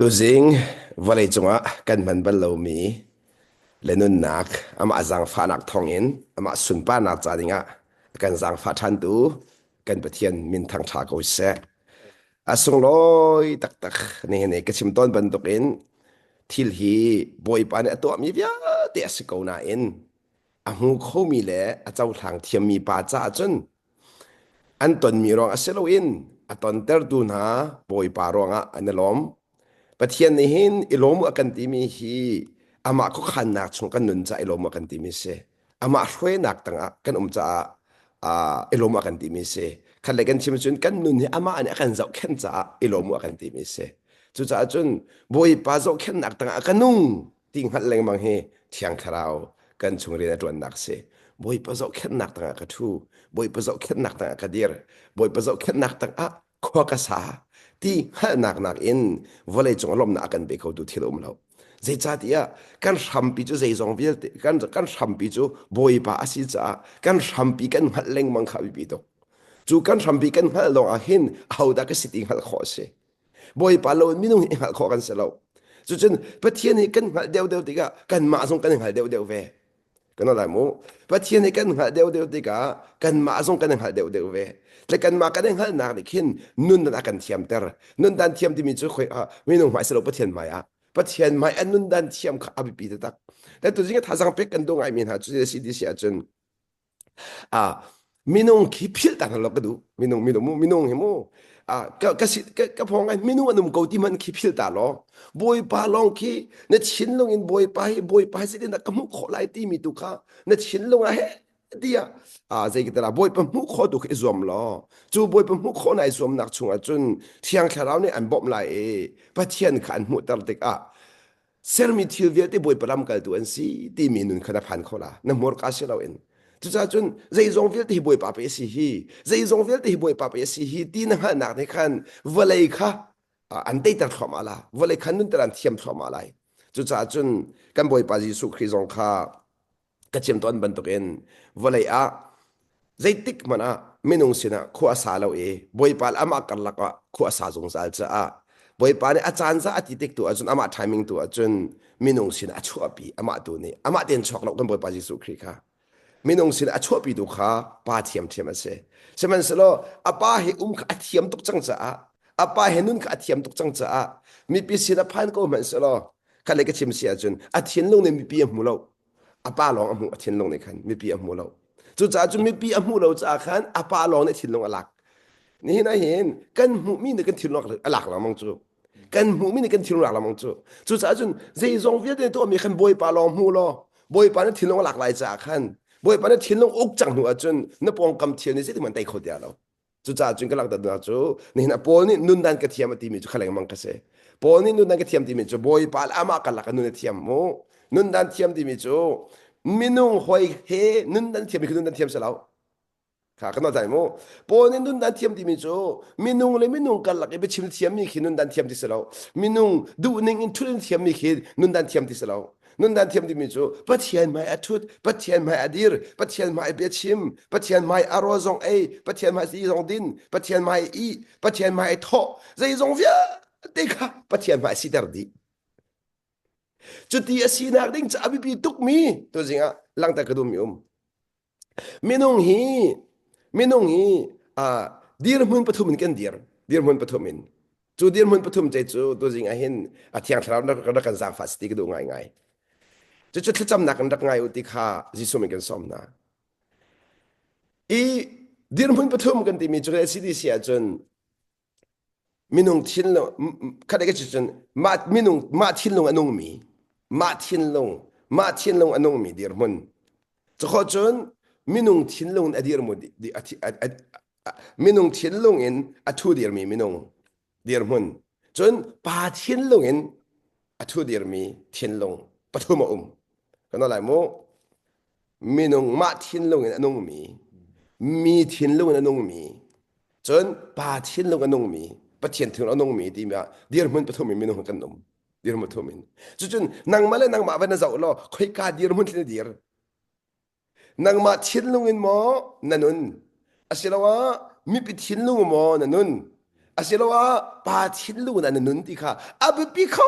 tu zing vale chunga kan man bal lo mi lenun nak ama azang fa nak thong in ama sun pa nak cha dinga kan zang fa than tu kan pathian min thang tha ko se asung loi tak tak ne ne ka chim ton ban tok in thil hi boy pa ne to mi bia te as ko na in a hu kho mi le a chau thang thiam mi pa cha chun an ton mi rong a selo in a ton ter tu na boy pa ronga an lom pathian ni hin ilom akan ti mi hi ama ko khan nak chung kan nun cha ilom akan ti mi se ama hwe nak tanga kan cha ilom akan ti mi se khan le kan chim chun kan nun hi ama an akan zau khen cha ilom akan ti mi se chu cha chun boi pa zau khen nak tanga kanung ting hal leng mang he thiang tharau kan chung ri na tuan nak se boi pa zau khen nak tanga ka thu boi pa zau khen nak tanga ka dir boi pa zau khen nak tanga kho ka saที่ให้หนักหนักอินวันเลยจงอารมณ์หนักกันไปเขาดูที่เราไม่รู้เจ้าที่อ่ะการทำปีจูเจ้าวิลการทำปีจูบอยป้าอาศัยจ้าการทำปีกันหัดเล่งมังคับปีโตจูการทำปีกันหัดลงอาหินเอาดักสิติหัดข้อเสบอยป้าเราไม่นุ่งหัดข้อกันเสียแล้วจู่จนประเทศนี้กันหัดเดียวติกะกันมาส่งกันหัดเดียวเวกันอะไรมั้งประเทศนี้กันหัดเดียวติกะกันมาส่งกันหัดเดียวเวแต่กันมากันหัดนักดิขินนุ่นนักกันเทียมเตอร์นุ่นดันเทียมที่มีจุดคุยไม่นุ่งหมายสรุปประเทศใหม่ประเทศใหม่อันนุ่นดันเทียมข้าบิปีตักแต่ตัวจริงถ้าสังเป็กกันตรงไอ้มีหาจุดสิ่งที่เสียจนไม่นุ่งขี้พิลต่างหากก็ดูไม่นุ่งเห็นมั้ยก็พอไงไม่นุ่งอันนุ่มเกาที่มันขี้พิลต่างหรอบอยปาลองขี้เนี่ยชินลงอินบอยปาสิ่งนั้นก็มุขขอไล่ที่มีตุกะเนี่ยชินลงอะเฮ้ดีอ่ะใจกิตาบอยเป็นมุขขอตุกไอ้รวมล้อจู่บอยเป็นมุขขอในรวมนักชงอ่ะจนเที่ยงแค่เราเนี่ยอันบ่มไล่ประเทศขันมุตตะติกเซอร์มิทิลเวียที่บอยประลำกันตัวอันซีที่มีนุนขนาดพันเขาละนั่นมรกาเชเราเองจุดจ้าจนใจจงเวียที่บอยปาเปสิฮีใจจงเวียที่บอยปาเปสิฮีที่นั่งหนักในขันวลัยค่ะอันเตตัดเข้ามาละวลัยขันนุนตรันเทียมเข้ามาเลยจุดจ้าจนกันบอยปาจิสุคริสองค่ะกระเทียมต้นบรรทุกเองวลัยใจติกมันไม่นุ่งสินะขั้วสาเราบอยปาลอามากันลักขั้วสาจงสาลจ้าบอยปาเนี่ยอาจารย์จะอธิติกตัวจนอามาไทมิ่งตัวจนไม่นุ่งสินะชั่วปีอามาตัวนี้อามาเดินช็อกเรากันบอยปาจิสุคริค่ะไม่นุ่งสินะชั่วปีดูค่ะป้าเทียมมาเสใช่ไหมสิโลอาป้าเห็นข้าเทียมตุกจังจ้าอาป้าเห็นนุ่นข้าเทียมตุกจังจ้ามีปีศิลพันก็เหมือนสิโลกันเลยก็ชิมเสียจนอาเทียนลงเนี่ยมีปีอมูเราอาป้าลองอามูอาเทียนลงในขันมีปีอมูเราจุดจ้าจนมีปีอมูเราจ้าขันอาป้าลองในเทียนลงอลักนี่นะเห็นกันหูมีในกันเทียนลงอลักเรามองจูกันหูมีในกันเทียนลงอลักเรามองจูจุดจ้าจนใจจงเวียนตัวมีขันบอยปาลองหูเราบอยปาเนี่ยเทียนลงอลักหลายจ้าขันบอยปาเนี่ยเทียนลงอกจังหัวจนนับปองกำเทียนนี่สิที่มันไต่ขดยาเราจุดจ้าจนก็หลักตัดนะจูนี่นะปอนี่นุนดันกระเทียมตีมีจูขลังมังกะเสปอนี่นุนดันกระเทียมตีมีจูบอยปาละอามากันลักนุนเทียมโมนุนดันเทียมตีมีจูมินุ่งหอยเฮนุนดันเทียมมีคือนุนดันเทียมเสลาค่ะก็น่าใจโมปอนี่นุนดันเทียมตีมีจูมินุ่งเลยมินุ่งกันลักไปชิมเทียมมีคือนุนดันเทียมที่เสลามินุ่งดูนิ่งอินทุเรนเทียมมีคือนุนดันเทียมที่เสลานุนดันเทียมที่มีจูปัจเจียนไม่อทุดปัจเจียนไม่อดีรปัจเจียนไม่เบียชิมปัจเจียนไม่อารมณ์ปัจเจียนไม่สีจงดินปัจเจียนไม่ปัจเจียนไม่ท่อใจจงเวียเด็กค่ะปัจเจียนไม่สีดาร์ดีจุดที่สีนักดิ้งจะอภิปีตุกมีตัวจริงหลังแต่กระดุมยมมินุ่งฮีดีร์มันปฐุมกันดีร์มันปฐุมินจูดีร์มันปฐุมใจจูตัวจริงเห็นเที่ยงเราเรากันสร้างฟาสติกดูง่ายๆจุดที่จำหนักกันง่ายอุติขาจิสุมิกันสมนะอีดีร์มันปฐุมกันที่มีจุดสิ่งที่เสียจนมินุ่งทิ้งลงข้าได้ก็จนมามินุ่งมาทิ้งลงอนุมีมาทิ้งลงอนุมีดีร์มันจะขอจนมินุ่งทิ้งลงอดีร์มันดีมินุ่งทิ้งลงอินอทูดีร์มีมินุ่งดีร์มันจนป่าทิ้งลงอินอทูดีร์มีทิ้งลงปฐุมก็นั่นแหละโมมินุ่งมาทิ้งลงอินอนุมีทิ้งลงอินอนุมีจนป่าทิ้งลงอนุมีปะเทียนถึงอนุมีดีมั้ยดีร์มันปฐุมมินุ่งกันนมดีร์มันปฐุมินจนนางมาเลยนางมาวันนั้นจะเอาล้อค่อยกาดีร์มันทิ้งดีร์นางมาทิ้งลงอินหมอนั่นนุนอาศัยว่ามีไปทิ้งลงหมอนั่นนุน อาศัยว่าปาชินลูนันนุนติค่ะอาเบปีเขา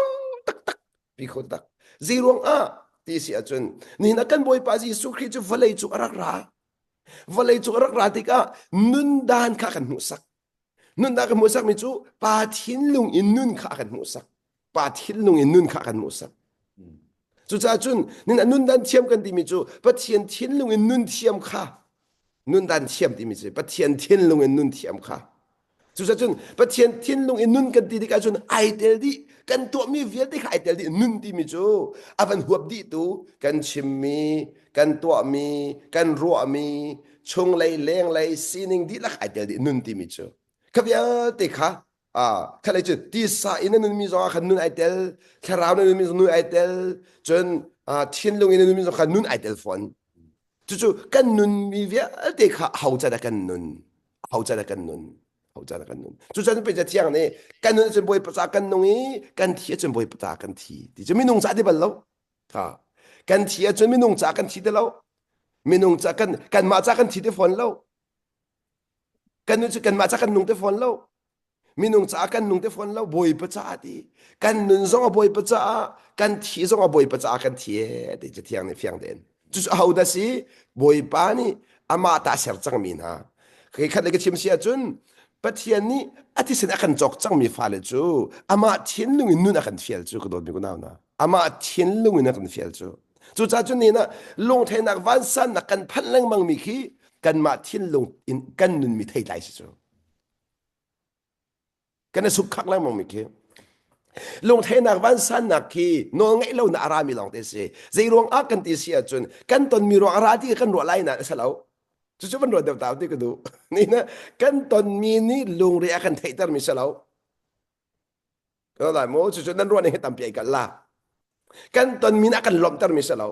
ตักตักปีเขาตักจีรวงที่เสียจนนี่นักกันบอยปาจิสุคริจูวลัยจูอารักราวลัยจูอารักราติกานุนดานข้ากันมุสักนุนดานกันมุสักมิจูปาชินลุงอินนุนข้ากันมุสักปาชินลุงอินนุนข้ากันมุสักจุจ้าจุนนี่นันนุนดานเทียมกันที่มิจูปะเทียนชินลุงอินนุนเทียมข้านุนดานเทียมที่มิจูปะเทียนชินลุงอินนุนเทียมข้า สุดท้ายจนประเทศที่ลงอินนุนกันดีกันจนไอเดลดีกันตัวมีเวียดีไอเดลดีนุนดีมิจูอาวันหัวดีตัวกันชิมมีกันตัวมีกันรัวมีชงเลยเลี้ยงเลยซีนิงดีลักไอเดลดีนุนดีมิจูครับยาติค่ะข้าเลยจุดที่สายนั้นนุนมีสองขันนุนไอเดลข้าราวนั้นนุนมีสองนุนไอเดลจนที่ลงอินนุนมีสองขันนุนไอเดลฟอนจู่ๆกันนุนมีเวียดีค่ะเขาจะได้กันนุนเขาจะได้กันนุน 好在那个nun，就算是被这样呢，干nun真不会不咋干弄诶，干铁真不会不咋干铁，你这没弄咋的不喽？啊，干铁真没弄咋干铁的喽，没弄咋干嘛咋干铁的烦喽？干nun是干嘛咋干弄的烦喽？没弄咋干弄的烦喽，不会不咋的，干nun上啊不会不咋，干铁上啊不会不咋干铁的，这样的这样的，就是好的是不会把你阿妈打小证明啊，可以看那个亲戚准。ประเทศนี้อาทิตย์นี้อาการจอกจังมีฟ้าเลยจูอามาเทียนลุงนู่นอาการเฟียลจูก็โดนมีคนเอานะอามาเทียนลุงนู่นอาการเฟียลจูจู่จ้าจุนนี้นะลงเทนักวันสันนักกันพันแรงมังมีขี้กันมาเทียนลุงอินกันนู่นมีไทยได้สิจูกันสุขคักแรงมังมีขี้ลงเทนักวันสันนักขี้น้องไอ้เราหน้ารามีลองเตสิใจรวงอากันตีเสียจุนกันตนมีรวงอาราที่กันรัวไล่นะเสลาจู่ๆมันรวดเดาตาวที่ก็ดูนี่นะกันตอนมีนี่ลุงเรียกันไทยตร์มิสลาวก็ได้โมจู่ๆนั้นรวดในตามเปียกันละกันตอนมีนักกันล้มตร์มิสลาว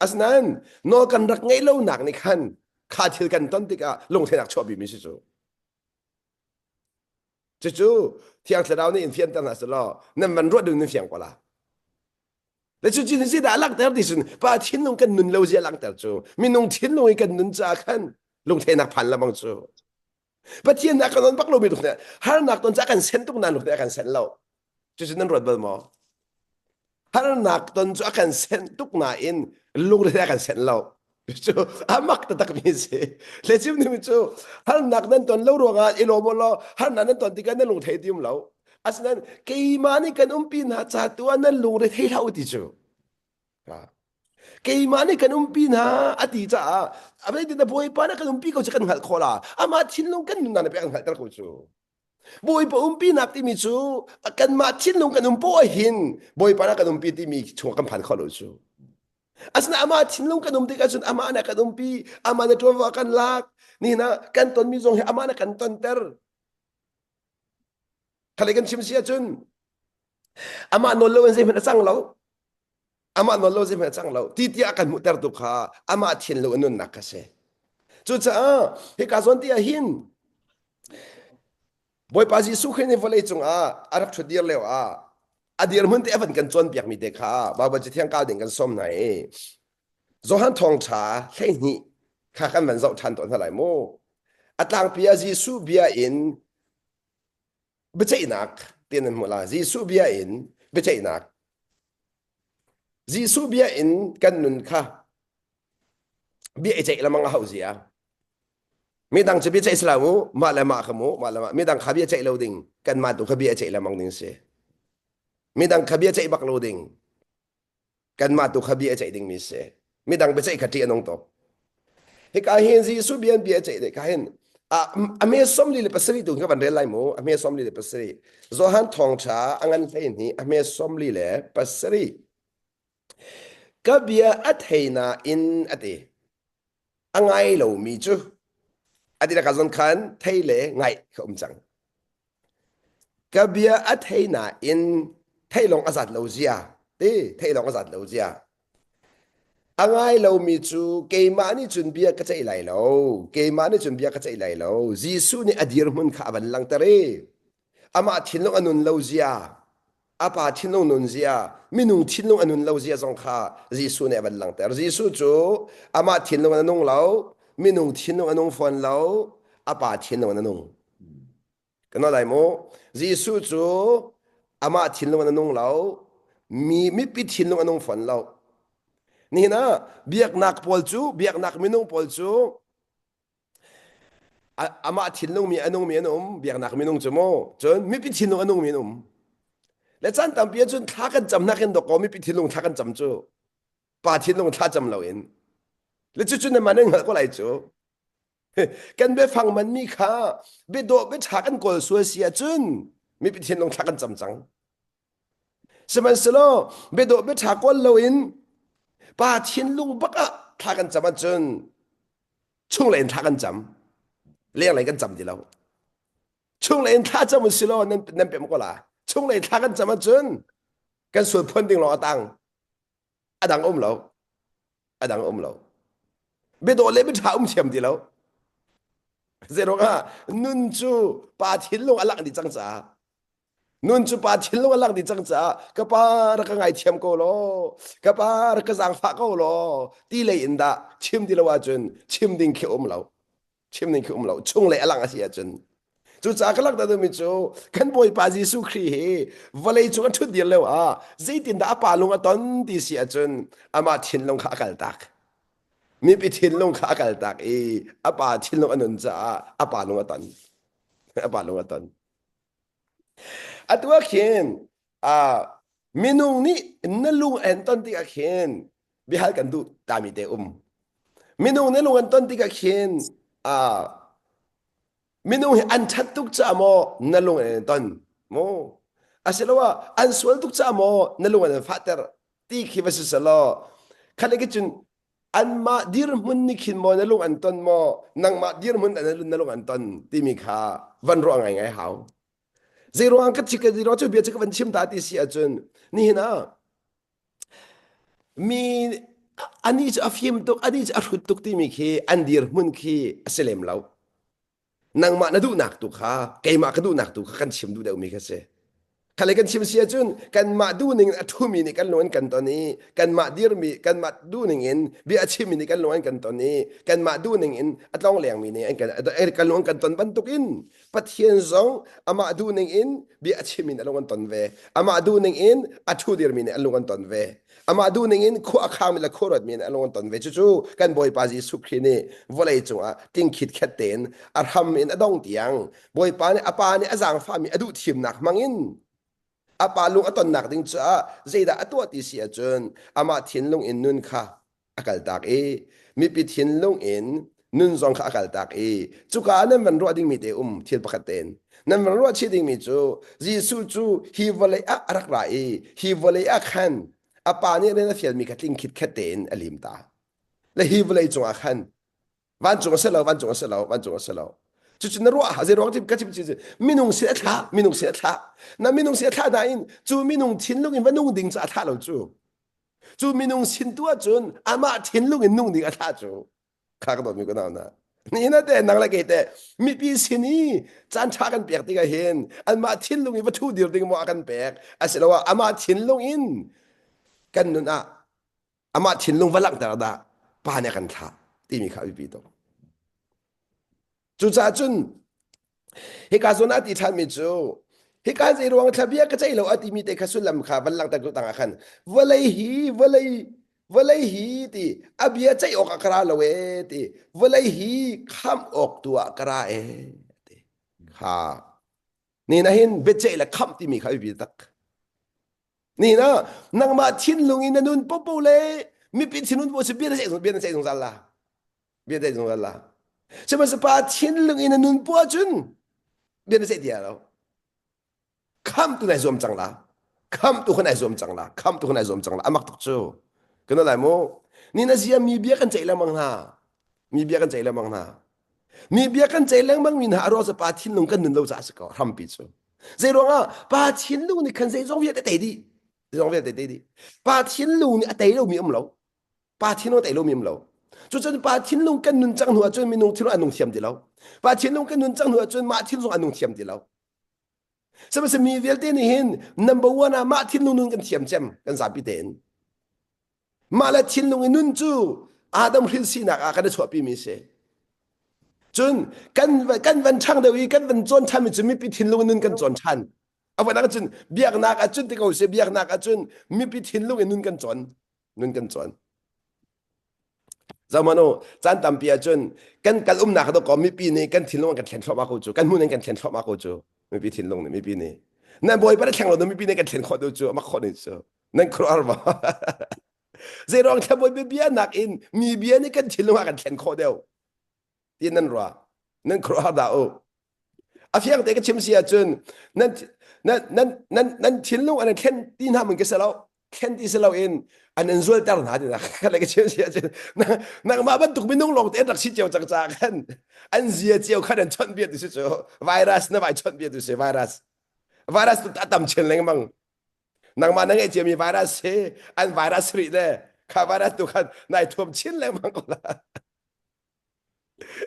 อัศนันนอกันรักไงเล่าหนักในขันขาดที่กันตอนที่ก็ลงเทนักชอบบีมิสจูจู่ๆที่อังกฤษเรานี่อินเฟียนตั้งแต่สลอนั่นมันรวดดึงนึกเสียงกว่าละแล้วจู่ๆนี่สิดาลักแต่ดิฉันป้าทิ้งลงกันนุนเลวเสียลังแต่จู่มีนงทิ้งลงกันนุนจากขันลงเทนักพันละมังจู่ประเทศนักกันนปักลงมีทุกเนี่ยฮาร์นักตอนจากกันเซนตุกนั้นลูกเนี่ยกันเซนเราจู่ๆนั้นรวดเบลมอฮาร์นักตอนจากกันเซนตุกนาอินลูกเนี่ยกันเซนเราจู่อามักตะตักมีสิแล้วจู่นี่มิจู่ฮาร์นักนั้นตอนเล่ารวงอ่ะอิโลโมโลฮาร์นักนั้นตอนที่กันนั้นลงเทดิมเราอัศนั้นกี่มานี่กันปีนหาจากตัวนั้นลงเทเท่าที่จู่กี่มานี่กันปีนหาอดีจ้าอะไรที่แต่บอยป้านะกันปีเขาจะกันหัดคอละอามาทิ้งลงกันนั่นเป็นกันหัดกันกูจู่บอยป้าปีนักที่มีจู่กันมาทิ้งลงกันบอยหินบอยป้านะกันปีที่มีช่วงกันผ่านคอรู้จู่อัศนั้นอามาทิ้งลงกันที่กันจู่อามานะกันปีอามานะตัวว่ากันลักนี่นะกันตอนมีทรงอามานะกันตอนเตอร์ทะเลกันชิมเสียจุนอามาโนโลเอนเซมันสั่งเราอามาโนโลเซมันสั่งเราที่ที่อากันมุตรตุกาอามาทิ้งลงนุนนักเสจุดจ้าเฮกาซอนที่หินบอยปาจิสุขในวันเลยจงอารักชุดเดียร์เลวอดีตมันที่เอวันกันจนเปียกมีเด็กค่ะบางวันจะเที่ยงก้าวเด่นกันส้มไหนจหันทองชาแค่นี้ข้ากันมันจะทันตอนเท่าไหร่โมอัตลังเปียจิสุเบียอินไม่ใช่นักเตียนหมดละจิสุเบียอินไม่ใช่นักจิสุเบียอินกันนุนค่ะเบียใจละมังเอาเสียไม่ดังจะเบียใจสลามูมาละมาขโมมาละมาไม่ดังขบียใจเราดิ่งกันมาตุขบียใจละมังดิ่งเสียไม่ดังขบียใจบักเราดิ่งกันมาตุขบียใจดิ่งมิเสียไม่ดังเบียใจขัดเจียนงตบเฮกาเฮนจิสุเบียนเบียใจเด็กาเฮนอเมซอมลีเลปัสรีตุงกับวันเรลัยโมอเมซอมลีเลปัสรีโซฮันทองชาอังันเฟนี่อเมซอมลีเลปัสรีกับเบียอัตเฮนาอินอัตเออังไงเรามีจูอดีตการสำคัญไทยเลยไงเขาจังกับเบียอัตเฮนาอินไทยลงอาสัตเราเสียไทยลงอาสัตเราเสียอังไงเรามีจูเกมานี่จุนเบียก็จะไหลเราเกมานี่จุนเบียก็จะไหลเราจีซูนี่อดีตมันข้าบันลังตะเรอามาทิ้งลงอนุนเราเสียอาปาทิ้งลงนุนเสียมินุงทิ้งลงอนุนเราเสียสงข้าจีซูนี่บันลังตะจีซูจูอามาทิ้งลงอนุนเรามินุงทิ้งลงอนุนฟันเราอาปาทิ้งลงอนุนกัน กันอะไรโมยิสุจูอามาทิ้งลงอันนงเรามีปิดทิ้งลงอันนงฝันเรานี่นะเบียกนักพอลจูเบียกนักมินงพอลจูอามาทิ้งลงมีอันนงมีอันนงเบียกนักมินงจูโมจนมีปิดทิ้งลงอันนงมีอันนงและจันตามเปียจนท้ากันจำนักกันดอกก็มีปิดทิ้งลงท้ากันจำจูป่าทิ้งลงท้าจำเราเองและจุดๆนั้นมันเองก็ไหลจูกันไปฟังมันมีค่าไปโดดไปท้ากันกอลสัวเสียจนมีปิดทิ้งลงท้ากันจำจังสมัยสโลไปโดดไปท้ากอลเราเองป่าทิ้งลงบักอะท้ากันจำจนช่วงเล่นท้ากันจำเรียกอะไรกันจำดีแล้วช่วงเล่นท้าจำมันสโลนั่นเป็นมันก็ละช่วงเล่นท้ากันจำจนกันส่วนพ้นดิ่งเราอดังอมเราอดังอมเราเบโดเลไปท้าเทียมดีแล้วเจ้าว่านุนจูป่าทิ้งลงอลักดิจังจ้านุนจูป่าทิ้งลงอลักดิจังจ้าก็ป่ารักไงเทียมก็โลก็ป่ารักสังฟ้าก็โลตีเลยอินดาชิมดีละว่าจนชิมดิ่งเขียวอมเราชิมดิ่งเขียวอมเราช่วงเลยอลังอาเซียจนจู่จากลักตาดมิจูกันบอยปาจิสุครีเฮวลัยจูกันทุดเดียวเลวอ่ะใจตินดาป่าลงตอนที่เสียจนอามาทิ้งลงขากันตักมีไปทิ้งลงขากันตักอาป่าทิ้งลงอนุนจ้าอาป่าลงตอนอาป่าลงตอนอัตัวเขียนอ่ามินุงนี่นั่นลุงแอนตอนที่เขียนบิฮัลกันดูตามิเตมินุงนั่นลุงแอนตอนที่เขียนอ่า minung hi an that tuk cha mo nalung en ton mo aselawa an swal tuk cha mo nalung en fater ti khi va sala khale ke chun an ma dir mun ni khin mo nalung an ton mo nang ma dir mun an nalung an ton ti mi kha van ro ngai ngai hau zero ang ka chika zero chu bia chika van chim ta ti si a chun ni na mi ani cha afim tuk ani cha arhut tuk ti mi khi an dir mun khi aselem lau nang ma na du nak tu kha ke ma ka du nak tu kha kan chim du da mi kha se khale kan chim sia chun kan ma du ning athu mi ni kan lon kan to ni kan ma dir mi kan ma du ning in bi a chim mi ni kan lon kan to ni kan ma du ning in atlong leng mi ni an kan lon kan ton ban tuk in pathian zong ama du ning in bi a chim mi na lon ton ve ama du ning in athu dir mi ni an lon ton ve ama du ning in khu akham la khorot min along ton ve chu kan boy pa ji sukhi ni volai chunga ting khit khat ten arham in adong tiang boy pa ni apa ni azang fa mi adu thim nak mangin apa lung aton nak ding cha zeida atwa ti sia chun ama thin lung in nun kha akal tak mi pi thin lung in nun zong kha akal tak chu ka nan man ro ding mi te thil pakhat ten nan man ro chi ding mi chu ji su chu hi volai a arak ra hi volai a khan apa ni ren fiel mi katling khit khaten alim ta la hi vlei chung a khan van chung selo van chung selo van chung selo chu chu na ro ha ze ro ti ka chi chi minung se tha minung se tha na minung se tha da in chu minung thin lung in vanung ding cha tha lo chu minung sin tua chun ama thin lung in nung ding a tha chu kha ka do mi ko na naนี่นะแต่นังละเกแต่มีปีสินี้จานชากันเปียกติกาเห็นอันมาทิ้นลงอินวัตถุเดียวติงมัวกันเปียกอาศัยว่าอามาทิ้นลงอิน กันนุนอะอามาถินลงวัลักดาดาป้าเนี่ยกันท่าที่มีข่าวปีโตจุจ้าจุนเฮกาซุนอาติท่านมิจูเฮกาใจรวงทะเบียก็ใจเราอาติมีแต่ขสุลำขาวัลักตะกุตังอาคันวะเลยฮีวะเลยวะเลยฮีตีอาเบียใจออกอักราละเวตีวะเลยฮีข้ามออกตัวอักราตีค่ะนี่นะเห็นเบเจละข้ามที่มีข่าวปีตัก นี่นะนางมาทิ้นลงอินนุนปุ๊บเลยมีปีทิ้นนุนปุ๊บเบียดเสียงเบียดเสียงสัลละเบียดเสียงสัลละใช่ไหมสปาทิ้นลงอินนุนปุ๊บจุนเบียดเสียงเดียวคำตัวไหนรวมจังละคำตัวคนไหนรวมจังละคำตัวคนไหนรวมจังละอามักตุกจูกันอะไรโมนี่นะเสียมีเบียกันใจแล้วมั้งฮะมีเบียกันใจแล้วมั้งฮะมีเบียกันใจแล้วมั้งมีนะรอสปาทิ้นลงกันนุนเราจะสกอทำปีจูใจร้องอ่ะปาทิ้นลงนี่คันใจร้องเวียดแต่ดีร้องเวียดแต่ดีปาทิ้นลงนี่แต่เรามีเราปาทิ้นลงแต่เรามีเราจนปาทิ้นลงกันนุนจังหัวจนมีนุ่งทิ้งอันนุ่งเทียมดีเราปาทิ้นลงกันนุนจังหัวจนมาทิ้นลงอันนุ่งเทียมดีเราสมัยมีเวลเตนี่เห็น number one อะมาทิ้นลงนุ่งกันเทียมเจมกันสาบิเตนมาละทิ้นลงนุ่นจูอาดัมฮิลซีนักอากันได้ชอบปีมิเส chun kan van chang de wi kan van chon chan mi chumi pi thin lu nun kan chon chan awan na chun biak nak a chun te ko se biak nak a chun mi pi thin lu nun kan chon nun kan chon zamano chan tam pia chun kan kal nak do ko mi pi ni kan thin lu kan thlen thwa ma ko chu kan mu nen kan thlen thwa ma ko chu mi pi thin lu ni mi pi ni nan boy pa thang lo mi pi ni kan thlen kho do chu ma kho ni chu nan kro ar ba zerong ta boy bi bia nak in mi bia ni kan thin lu kan thlen kho deu tin nan ra nan kro ar da o a fiang te ka chim sia chun nan nan thin lu an ken tin ha mun ke sa lo ken ti sa lo in anh ăn rồi tao nói là cái này cái chuyện gì chứ nàng mà vẫn tụi mình nông lộc để đặc sĩ chiều chắc chắc hơn anh gì chiều khả năng chuẩn bị được chứ virus nó phải chuẩn bị được chứ virus tụi ta tầm chân lên măng nàng mà nàng ấy chiều mi virus thế anh virus rồi đấy cả virus tụi hắn này thùm chân lên măng còn là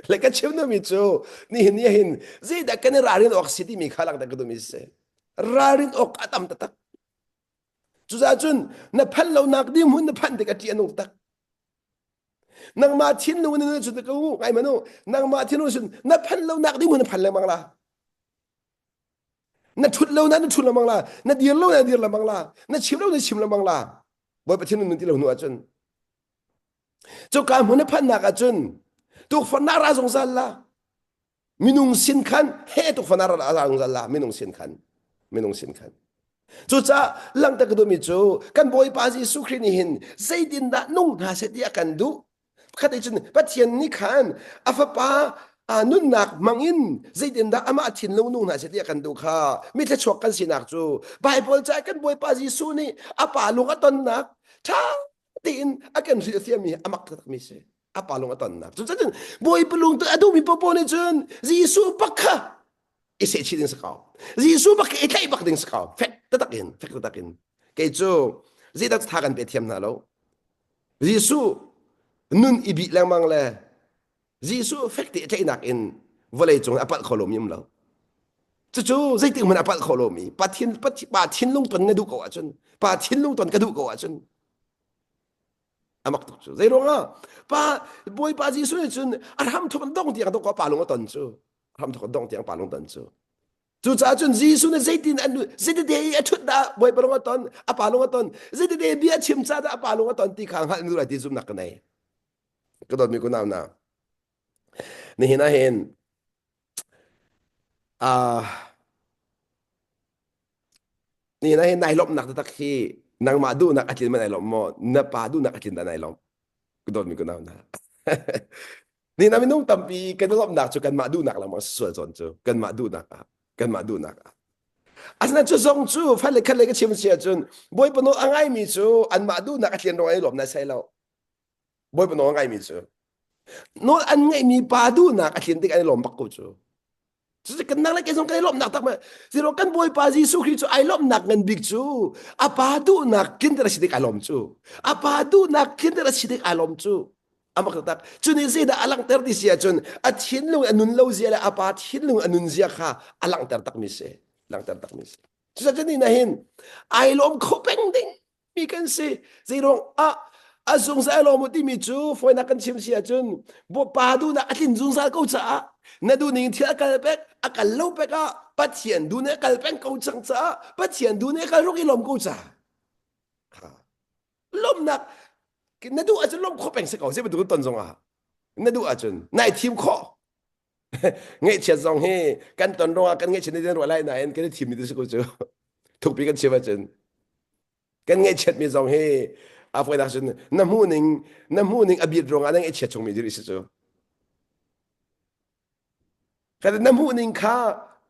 lấy cái chuyện nó mi chú ni hin gì đã cái này ra đến oxy mi khá là cái đó mi sẽ ra đến ox atam tắc chú gia chun na phan lâu nạc đi muốn na phan thì cái chuyện nông tắc nàng mà thiên lâu nên chú cái ngay mà nó nàng mà thiên lâu chun na phan lâu nạc đi muốn na phan lâu mang la na thut lâu na thut lâu mang la na điên lâu na điên lâu mang la na chim lâu mang la bởi vì thiên lâu nên đi lâu nữa chun cho cả muốn na phan nạc chun tu phan nara song sal la minung sin khan he tu phan nara song sal la minung sin khan chú cha lăng ta cái đồ mi chú căn bồi ba gì su khri ni hin dây din đã nung ha sẽ đi căn du khát đấy chun bắt tiền ni khan afa pa nun nak mangin dây din đã ama thiên lâu nung ha sẽ đi căn du kha mi thế chọc căn sin nak chú Bible cha căn bồi ba gì su ni apa lung aton nak cha tin akan ri thia mi amak tak mi se apa lung aton nak chú cha chun bồi pelung tu adu mi popo ni chun Giêsu pakha ise chi ding sakao Giêsu bak itai bak ding sakao fek tatakin kay chu zida thakan pe thiam na lo Giêsu nun ibi lang mang le Giêsu fek ti itai nak in volei chung apal kholom yim lo chu zai ti man apal kholomi pa thin lung ton na du ko achun pa thin lung ton ka du ko achun amak tu chu zai ronga pa boy pa Giêsu chun arham thon dong ti ka ko pa long ton chu ham thon dong ti pa long ton chu chú cha chun Giêsu na zaitin anu zaitin de a thut da boy palong aton a palong aton zaitin de bia chim cha da a palong aton ti khang hal nu ra ti zum nak nei ko dot mi ko naw na ni hina hen a ni hina hen nai lop nak ta khi nang ma du nak atlin ma nai lop mo na pa du nak atlin da nai lop ko dot mi ko naw na ni na mi nong tampi kan lop nak chu kan ma du nak la mo so zon chu kan ma du nak kan ma du nak asna chu zong chu phale khale ka chim sia chun boy pano angai mi chu an ma du nak atlian ro ai lop na sai lo boy pano angai mi chu no an ngai mi pa du nak atlian tik ai lom bak ko chu chu kan nak la ke zong kai lom nak tak ma zero kan boy pa Giêsu Christ chu ai lom nak ngan big chu a pa du nak kin dra sidik alom chu a pa du nak kin dra sidik alom chu amak tak chun ni zida alang ter di sia chun a thin lu anun lo zia la apa thin lu anun zia kha alang ter tak mi se lang ter tak mi se chu sa chani na hin ai lom khopeng ding mi kan se zero a zung sa lo mo ti mi chu foi na kan chim sia chun bo pa du na atin zung sa ko cha na du ning thia kal pek a kal lo pek a pa thian du ne kal pen ko chang cha pa thian du ne kal ro ki lom ko cha lom nak na du achun lom kho peng se ko se du ton zong a na du achun nai team kho ngai che zong he kan ton ro kan ngai chen den ro lai na en kan team mi du se ko chu thuk pi kan che ba chen kan ngai chet mi zong he a foi da chun na mu ning a bi rong a ngai che chung mi dir se chu ka na mu ning kha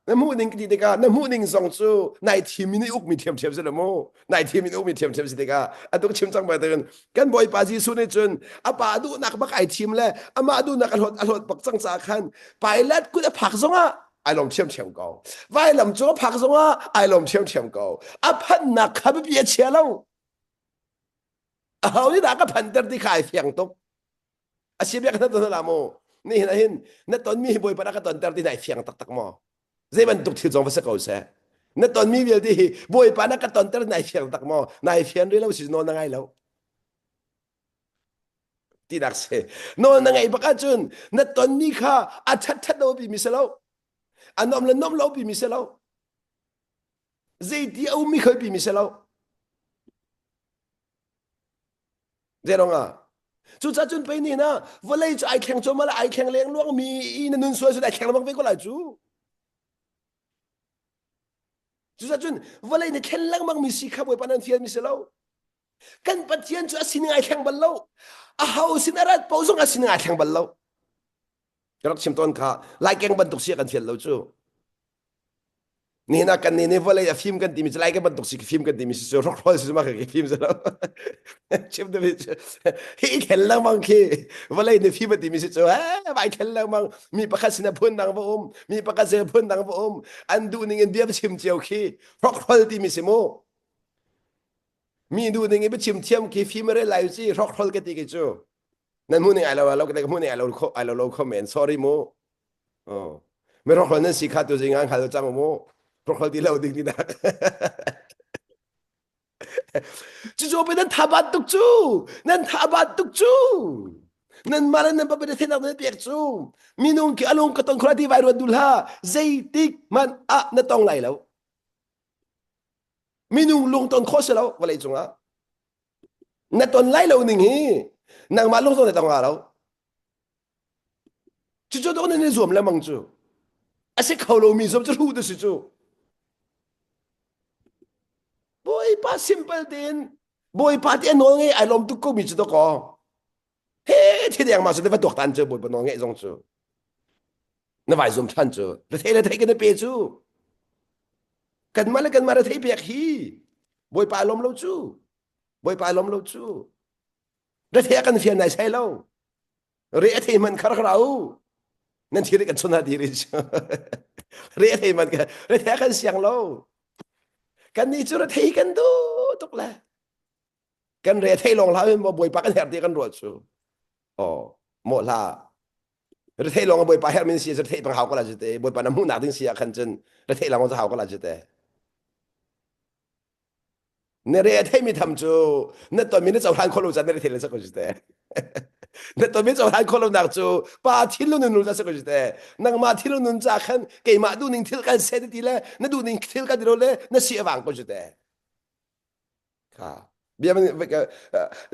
na mu ning ki de ka na mu ning zong chu nai team mi ni uk mi thiam thiam se le mo nai team mi uk mi thiam thiam se de ka a du chim chang ba den kan boy pa Giêsu ne chun a pa du nak ba kai team le a ma du nak a lot bak chang cha khan pilot ku da phak zong a ai lom thiam thiam ko vai lam chu phak zong a ai lom thiam thiam ko a phan nak kha bi ye che lo a haw ni da ka phan ter di khai fiang tok a si be ka ta la mo ni na hin na ton mi boy pa ka ton ter di nai fiang tak tak mo zai ban tuk thil zong va sa ko se na ton mi vel di boy pa na ka ton ter nai fiang tak mo nai fiang ri lo si no na ngai lo ti dak se no na ngai baka chun na ton ni kha a that that lo bi mi se lo anom le nom lo bi mi se lo zai ti au mi khoi bi mi se lo zai rong à chú cha chun pe ni na vô lấy cho ai khen cho mà là ai khen lên luôn mi in nun suy suy ai khen bằng về có lại chú cha chun vô lấy ni khen lang bằng mi si khắp với panan thiên mi se lo kan pathian chu asin ai khen bal lo a hau sin arat po zong asin ai khen bal lo rak chim ton kha lai keng ban tuk si kan thial lo chu ni na kan ni vô lấy phim kan ti mi lai keng ban tuk si phim kan ti mi si rock roll si ma ka phim se lo chim de hi khen lang mang ki vô lấy ni phim ti mi si chu ha bai khen lang mang mi pakha sin phun dang bo mi pakha se phun dang bo an du ning en biam chim chiao ki rock roll ti mi si mo mi du ning e chim thiam ki phim re lai chi rock roll ke ti ke chuนั่นมูนี่ไอเราก็ได้มูนี่ไอเราคอมเมนต์ sorry โมอ๋อไม่รอกคนนั้นสิขาดตัวจริงงานขาดตัวจังโมรอกคนที่เราดึงนี่นะจู่ๆไปนั่นทับตุกจู่นั่นทับตุกจู่นั่นมาแล้วนั่นไปเป็นเทนนั่นเปียกจู่มีนุ่งกี่อารมณ์ก็ต้องคราที่ไวรัสดูล่าใจติกมันนั่นต้องไหลแล้วมีนุ่งลงตอนโคตรแล้วว่าอะไรจงอ่ะนั่นตอนไหลแล้วหนึ่งฮีนั่งมาลงตอนไหนต้องอ่ะแล้วจู่ๆตอนนั้นรวมแล้วมั้งจู่อาศัยเขาเรามีสมจะรู้ด้วยสิจู่บอยป้า simple ดินบอยป้าที่น้องไงอารมณ์ตุกก็มีจุดตะกอเฮ้ที่เดียงมาสุดที่ว่าตัวตันจู่บอยป้าน้องไงจงจู่นั่นว่าสมทันจู่แล้วเท่แล้วเท่กันได้เปียจู่กันมาแล้วกันมาแล้วเท่เปียกฮีบอยป้าอารมณ์เราจู่บอยป้าอารมณ์เราจู่แล้วเท่กันเฟียนไหนใช่เราเรียกเท่มันคาราเรานั่นที่เรียกกันชนดีริชเรียกเท่มันกันเรียกเท่กันเสียงเรากันนี่จุดเท่กันดูตุกละกันเรียกเท่ลงแล้วมาบวยปากกันแหบเดียกันรวดชูอ๋อหมดละเรียกเท่ลงมาบวยปากแหบมันเสียจะเท่ปังหาวก็ละจุดเตะบวยปากน้ำมูกหนักถึงเสียขันจนเรียกเท่ลงมาจะหาวก็ละจุดเตะเนี่ยเรียกเท่มีทำจูเนี่ยตอนมีเนี่ยจะทานคนรู้จักเนี่ยเรียกเท่เลยสักคนจุดเตะเนี่ยตอนนี้จะทานคนรู้นักจูป้าที่รู้นึงรู้จักสักคนจุดเตะนังมาที่รู้นึงจากขันเกี่ยมาดูนึงที่กันเสด็จดีเลยนั่นดูนึงที่กันดีเลยนั่นเสียหวังคนจุดเตะค่ะเบียมัน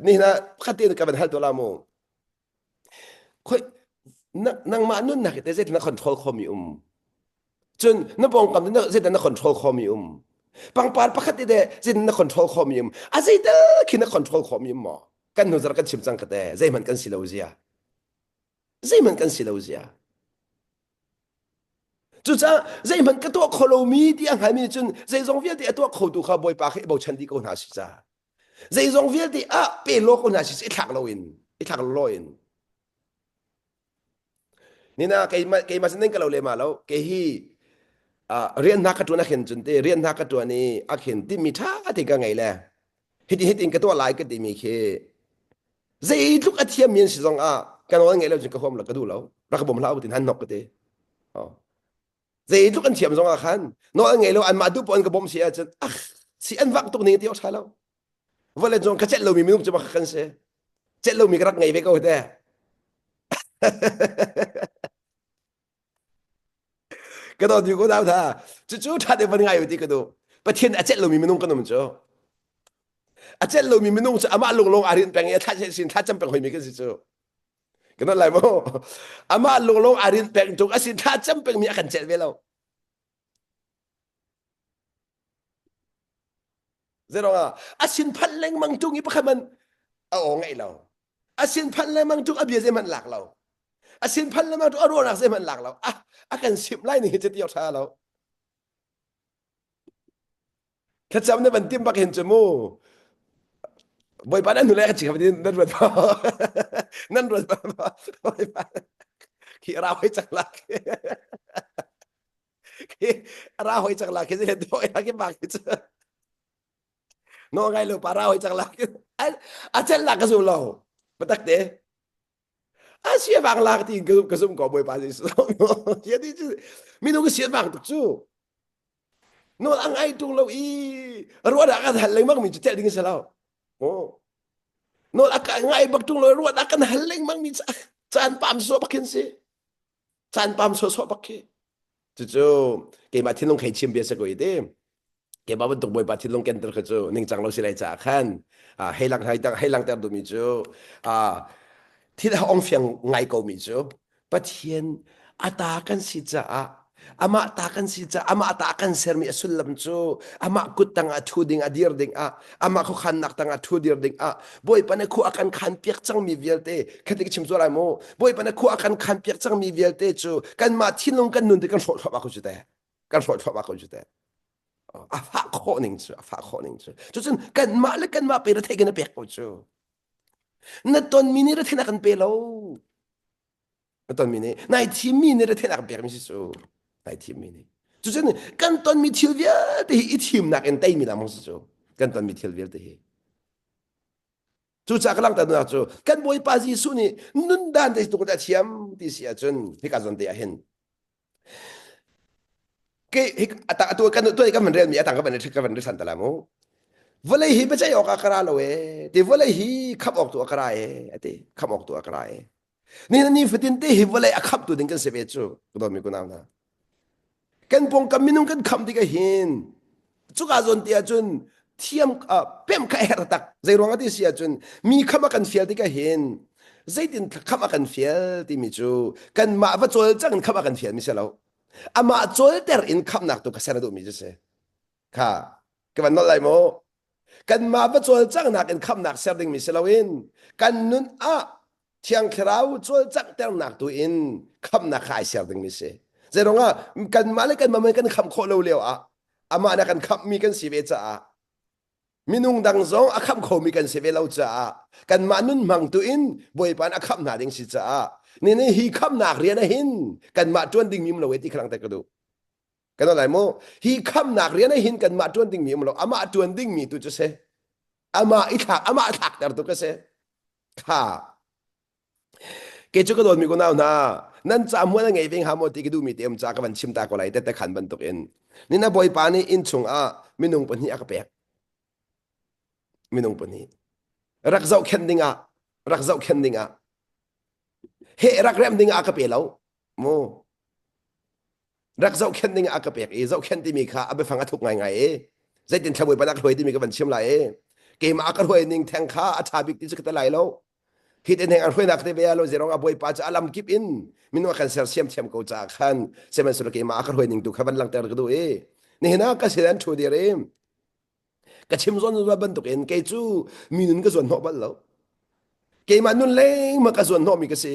นี่นะขัดตีนกับมันฮัลตัวละโมค่อยนังมานุ่นนักแต่เสร็จนักคอนโทรลคอมมิจนนับองกับนักเสร็จนักคอนโทรลคอมมิปังปานปักขัดตีเดเสร็จนักคอนโทรลคอมมิอาศัยเด้อคิดนักคอนโทรลคอมมิหมอกันหนูจะกันชิมจังกันแต่ใจมันกันสิเลวเสียใจมันกันสิเลวเสียจุดจ้าใจมันก็ตัวโคโลมีที่อังหายมีจนใจทรงเวียที่ตัวโคดูข้าบอยปากให้บอกฉันดีก็น่าสิจ้าใจทรงเวียที่เป็นโลกก็น่าสิอีทักเราอินอีทักเราอินนี่นะใครมาเสนอกับเราเลยมาแล้วใครที่เรียนนักตัวนักเห็นจนเตเรียนนักตัวนี้อักเห็นที่มีท่าที่ก็ไงแหละฮิตอินกับตัวลายก็ที่มีแค่ใจลูกอาเทียมมีนสิจงกันว่าไงเราจึงก็ความหลักก็ดูแล้วรักบ่มเล่าตินหันนกก็เตอ๋อใจลูกอันเทียมจงขันน้องไงเราอันมาดูปนกับบ่มเสียจนสิอันวักตัวนี้ที่เอาใช้แล้วว่าเลยจงกระเจ็ดเรามีนุ่มจะมาขันเสียเจ็ดเรามีกระไงไปก็ได้ก็ตอนอยู่ก็ดาวท่าจู่ๆท่าเดี๋ยวมันไงอยู่ที่ก็ดูประเทศอาเจ็ดเรามีนุ่มก็นุ่มจ้ะอาเจ็ดเรามีนุ่มจะอามาลงอารินแปลงเงี้ยท่าเช่นสินท่าจำเป็นหอยมีกันสิจ้ะก็นั่นแหละโมอามาลงอารินแปลงจงอาสินท่าจำเป็นมีอาการเจ็ดเวลาเจ้าอ่ะอาสินพันแรงมังจุงอีพะมันเอาไงเราอาสินพันแรงมังจุงอาเบียเซมันหลักเราอาสินพันแรงมังจุงอารมณ์หลักเซมันหลักเราอาการสิบไล่นี่จะเดียวท่าเราถ้าจำได้มันเตรียมปักเห็นจมูกบอยปานั่นหนูแรกจิครับที่นั่นรถพ่อนั่นรถพ่อบอยปาขี่ราไว้จังหลักขี่ราไว้จังหลักขี่เสด็จด้วยขี่ปากขี่เจอน้องไงลูกปาราไว้จังหลักอาจารย์หลักกระสุนเราปตักเตะเสียบางหลักที่กระสุนก่อบอยปาสิสุดเสียที่มีน้องก็เสียบางตุกจู่น้องไอ้ตุงเรารัวดักกันหันเลยมั้งมีจุดเจ็ดดิ้งเสียแล้วโอ้ no aka ngai bak tung lo ruat akan haleng mang mi chan pam so bakin si chan pam so bakke chu ke ma thin long khai chim bia sa ko ide ke ba ban tuk boy ba thin long ken ter chu ning chang lo si lai cha khan hai lang ter du mi chu à thì là ông phiền ngay cầu mi chứ bất hiền ta kan si cha ama ta kan si cha ama ta kan ser mi asul lam chu ama kut tang a thu ding a dir ding ama ko khan nak tang a thu dir ding boy pane khu akan khan piak chang mi velte khatik chim zo lai mo boy pane khu akan khan piak chang mi velte chu kan ma thin long kan nun te kan thot ba ko chu te kan thot ba ko chu te fa kho ning chu fa kho ning chu chu chen kan ma le kan ma pe ra the kan pe ko chu na ton mi ni ra the na kan pe lo 어떤 미니 나이 팀 미니를 태나가 배미시죠 나이 팀 미니 주제는 간ton mi thiel vial te hi team nak en tai mi lam so kanton mi thiel vial te hi chu cha kalang ta na chu kan boy pa ji su ni nun dan te tu da thiam ti sia chun hi ka zon te hen ke hi ata tu kan tu kan man rel mi ata ka man san ta la mo vale hi ba cha yo ka kara lo e te vale hi khap ok tu akara e ate khap ok tu akara e ni fitin te hi vale akhap tu ding kan se be chu ko mi ko na kan pong kaminung kan kham di ka hin chu ka zon tia chun thiam pem ka her tak zai ronga ti sia chun mi khama kan fial di ka hin zai tin khama kan fial ti mi chu kan ma va chol chang khama kan fial mi se lo ama chol ter in kham nak tu ka sa do mi je se kha ka ban no lai mo kan ma va chol chang nak in kham nak ser ding mi se lo in kan nun thiang khrau chol chang ter nak tu in kham nak khai ser ding mi se zai ronga kan ma le kan ma men kan kham kho lo leo ama na kan kham mi kan si ve cha minung dang zong akham kho mi kan se ve lo cha kan ma nun mang tu in boy pan akham na ding si cha ni hi kham nak rian a hin kan ma tuan ding mi lo we ti khlang ta ka du kan lai mo hi kham nak rian a hin kan ma tuan ding mi lo ama tuan ding mi tu chu se ama thak dar tu ka se kha ke chu ka don mi ko na nan cha mo na ngei veng ha mo ti ki du mi tem cha ka ban chim ta ko lai te khan ban tok en ni na boy pa ni in chung minung pan hi ka pe minung pan hi rak zau khen dinga he rak rem dinga ka pe lo mo rak zau khen dinga ka pe e zau khen ti mi kha abe fanga thuk ngai ngai e zai tin thaboi panak hloi ti mi ka ban chim lai e ke ma ka hloi ning thang kha a tha bik ti ka ta lai lo hit en hang hloi nak te be lo zerong a boy pa cha alam kip in min wa kan ser siam thiam ko cha khan semen sur ke ma ka hloi ning tu kha ban lang ter ka du e ni na ka silan thu di re ka chim zon zo ban tok en ke chu minun ka zon no bal lo ke ma nun leng ma ka zon no mi ka se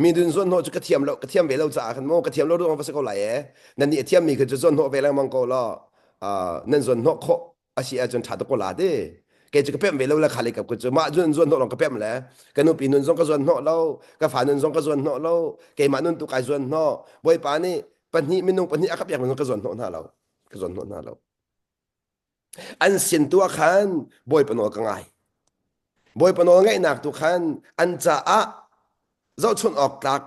mi dun zon no chu ka thiam ve lo cha khan mo ka thiam lo ro fa sa ko lai e nan ni thiam mi ka chu zon no ve lang mang ko lo nan zon no kho a si a chon tha to ko la de ke chu ka pem ve lo la khali ka ku chu ma zon no long ka pem la ka nu pi nun zon ka zon no lo ka fa nun zon ka zon no lo ke ma nun tu ka zon no boy pa ni pan ni minung pan ni akap yang ka zon no na lo ka zon no na lo an sin tua khan boy panol ka ngai boy panol ngai nak tu khan an cha zau chun ok tak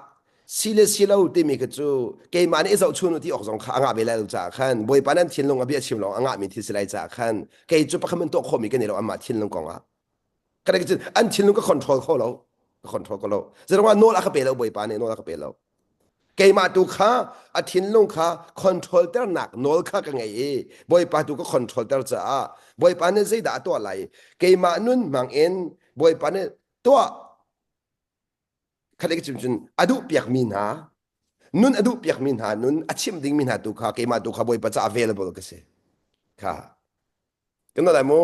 sile silo ti mi ka chu ke mani zau chun ti ok zong kha anga be la cha khan boy panan thin long abia chim long anga mi thi silai cha khan ke chu pa khamen to kho mi ka ni lo ama thin long kong ka ke chu an thin long ka control kho lo control ko lo zero wa no la ka pe lo boy pa ne no la ka pe lo ke ma tu kha a thin long kha control ter nak nol kha ka ngai e boy pa tu ko control ter cha boy pa ne zai da to lai ke ma nun mang en boy pa ne to khale ke chim chun adu piak min ha nun adu piak min ha nun achim ding min ha tu kha ke ma tu kha boy pa cha available ka se kha kan da mo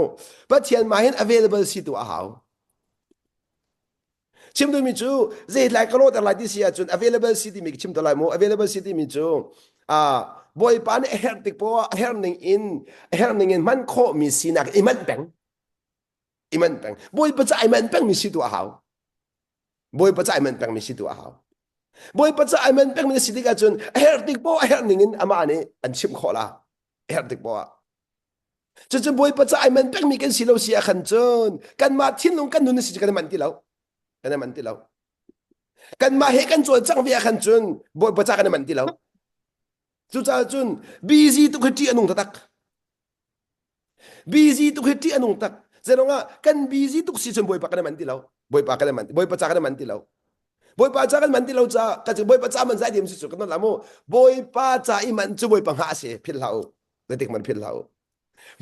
pa thian ma hin available si tu a hao chim du mi chu zai lai ka lo da lai di sia chun available city mi chim to lai mo available city mi chu boy pa ne her tik po her ning in man kho mi sinak iman peng boy pa cha iman peng mi si tu a hao boy pa cha iman peng mi si tu a hao boy pa cha iman peng mi si ti ka chun her tik po her ning in ama ne an chim kho la her tik po chu boy pa cha iman peng mi kan si lo sia khan chun kan ma thin long kan nun si kan man ti lo kan man ti lo kan ma he kan chol chang via khan chun boy pa cha kan man ti lo chu cha chun busy tu khati anung tak busy tu khati anung tak zenonga kan busy tuk si chun boy pa kan man ti lo boy pa kan man boy pa cha kan man ti lo boy pa cha kan man ti lo cha ka chi boy pa cha man sai dim si chu kan la mo boy pa cha I man chu boy pa ha se phil lao le tik man phil lao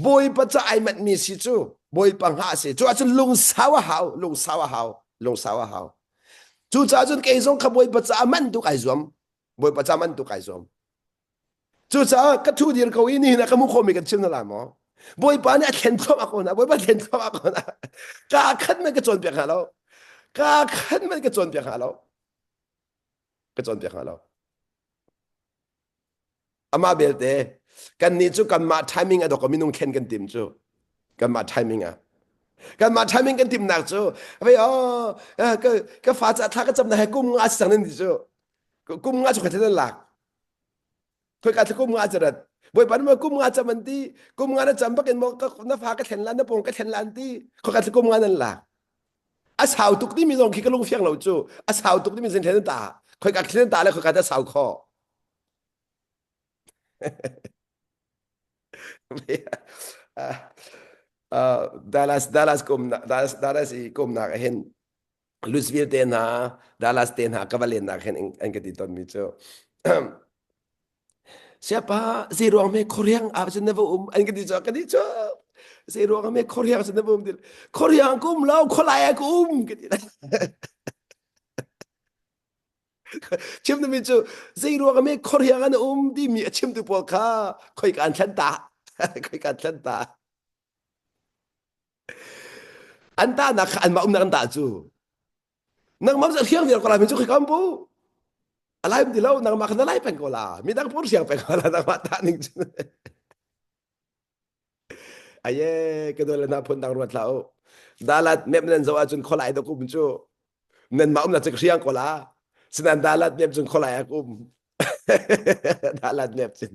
boy pa cha ai man mi si chu boy pa ha se chu a chun lung sawa hao chu cha chun ke zong kha boy pa cha man tu kai zom boy pa cha man tu kai zom chu cha ka thu dir ko ini na ka mu kho mi kan chim na la mo boy pa ne ken thom ako na boy pa ken thom ako na ka khat me ka chon pe kha lo ka khat me ka chon pe kha lo ka chon pe kha lo ama belte kan ni chu kan ma timing a do ko minung ken kan tim chu kan ma timing a kan ma timing kan tim nak chu ve ka fa cha tha ka cham na hai kum nga sang nen di chu kum nga chu ka ten lak thôi cả thì cũng ngã chật bởi bạn mà cũng ngã chậm mình đi cũng ngã nó chậm bắt cái mông nó phá cái thèn lan nó bông cái thèn lan đi có cả thì cũng ngã nên là sao tục đi mình dùng khi cái lông phiang lâu chú sao tục đi mình sinh thèn ta coi cả thèn ta lại coi cả sao khó Dallas cũng nạc hen Louisville tên ha Dallas tên ha Cavaliers nạc hen anh cái gì tuần mi chú siapa si ruang me koreang apa sih never anh cái đi cho si ruang me koreang sih never dir koreang kum lau kolaya kum cái chim tu mi cho si ruang me koreang an đi mi chim tu po kha khoi kan chan ta khoi kan chan ta an ta na an ma na kan ta chu nang mam sa khiang dir ko la mi chu khoi kam pu alay di law nang makanalay pen ko la midang pur siyang pen ko la nang mataning aye kedole na pun dang ruat lao dalat mep nen zawa chun kholai do kum chu nen maum na chik siyang ko la sinan dalat mep chun kholai kum dalat mep chun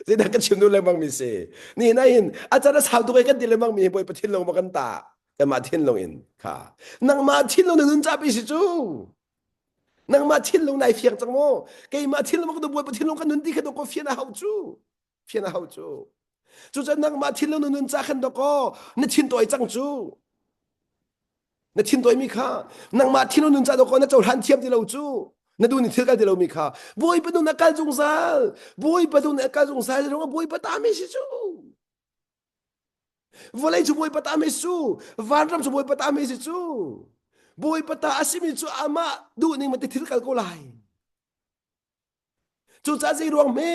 sinan ka chim nu le mang mi se ni na hin achara sao du ka dile mang mi boy pathil long makan ta ka ma thin long in kha nang ma thin long nun cha bi si chu nang ma thin long nai phiang chang mo ke ma thin long ko boy pa thin long kan nun di ka do ko fiana hau chu chu cha nang ma thin long nun cha khan do ko na thin toi chang chu na thin toi mi kha nang ma thin long nun cha do ko na chau han thiam di lo chu na du ni thil ka di lo mi kha boy pa du na kal jung sal ro boy pa ta mi si chu volei chu boy pa ta mi chu van ram chu boy pa ta mi si chu boy pata asimi chu ama du ning mati thil kal ko lai chu cha zai ruang me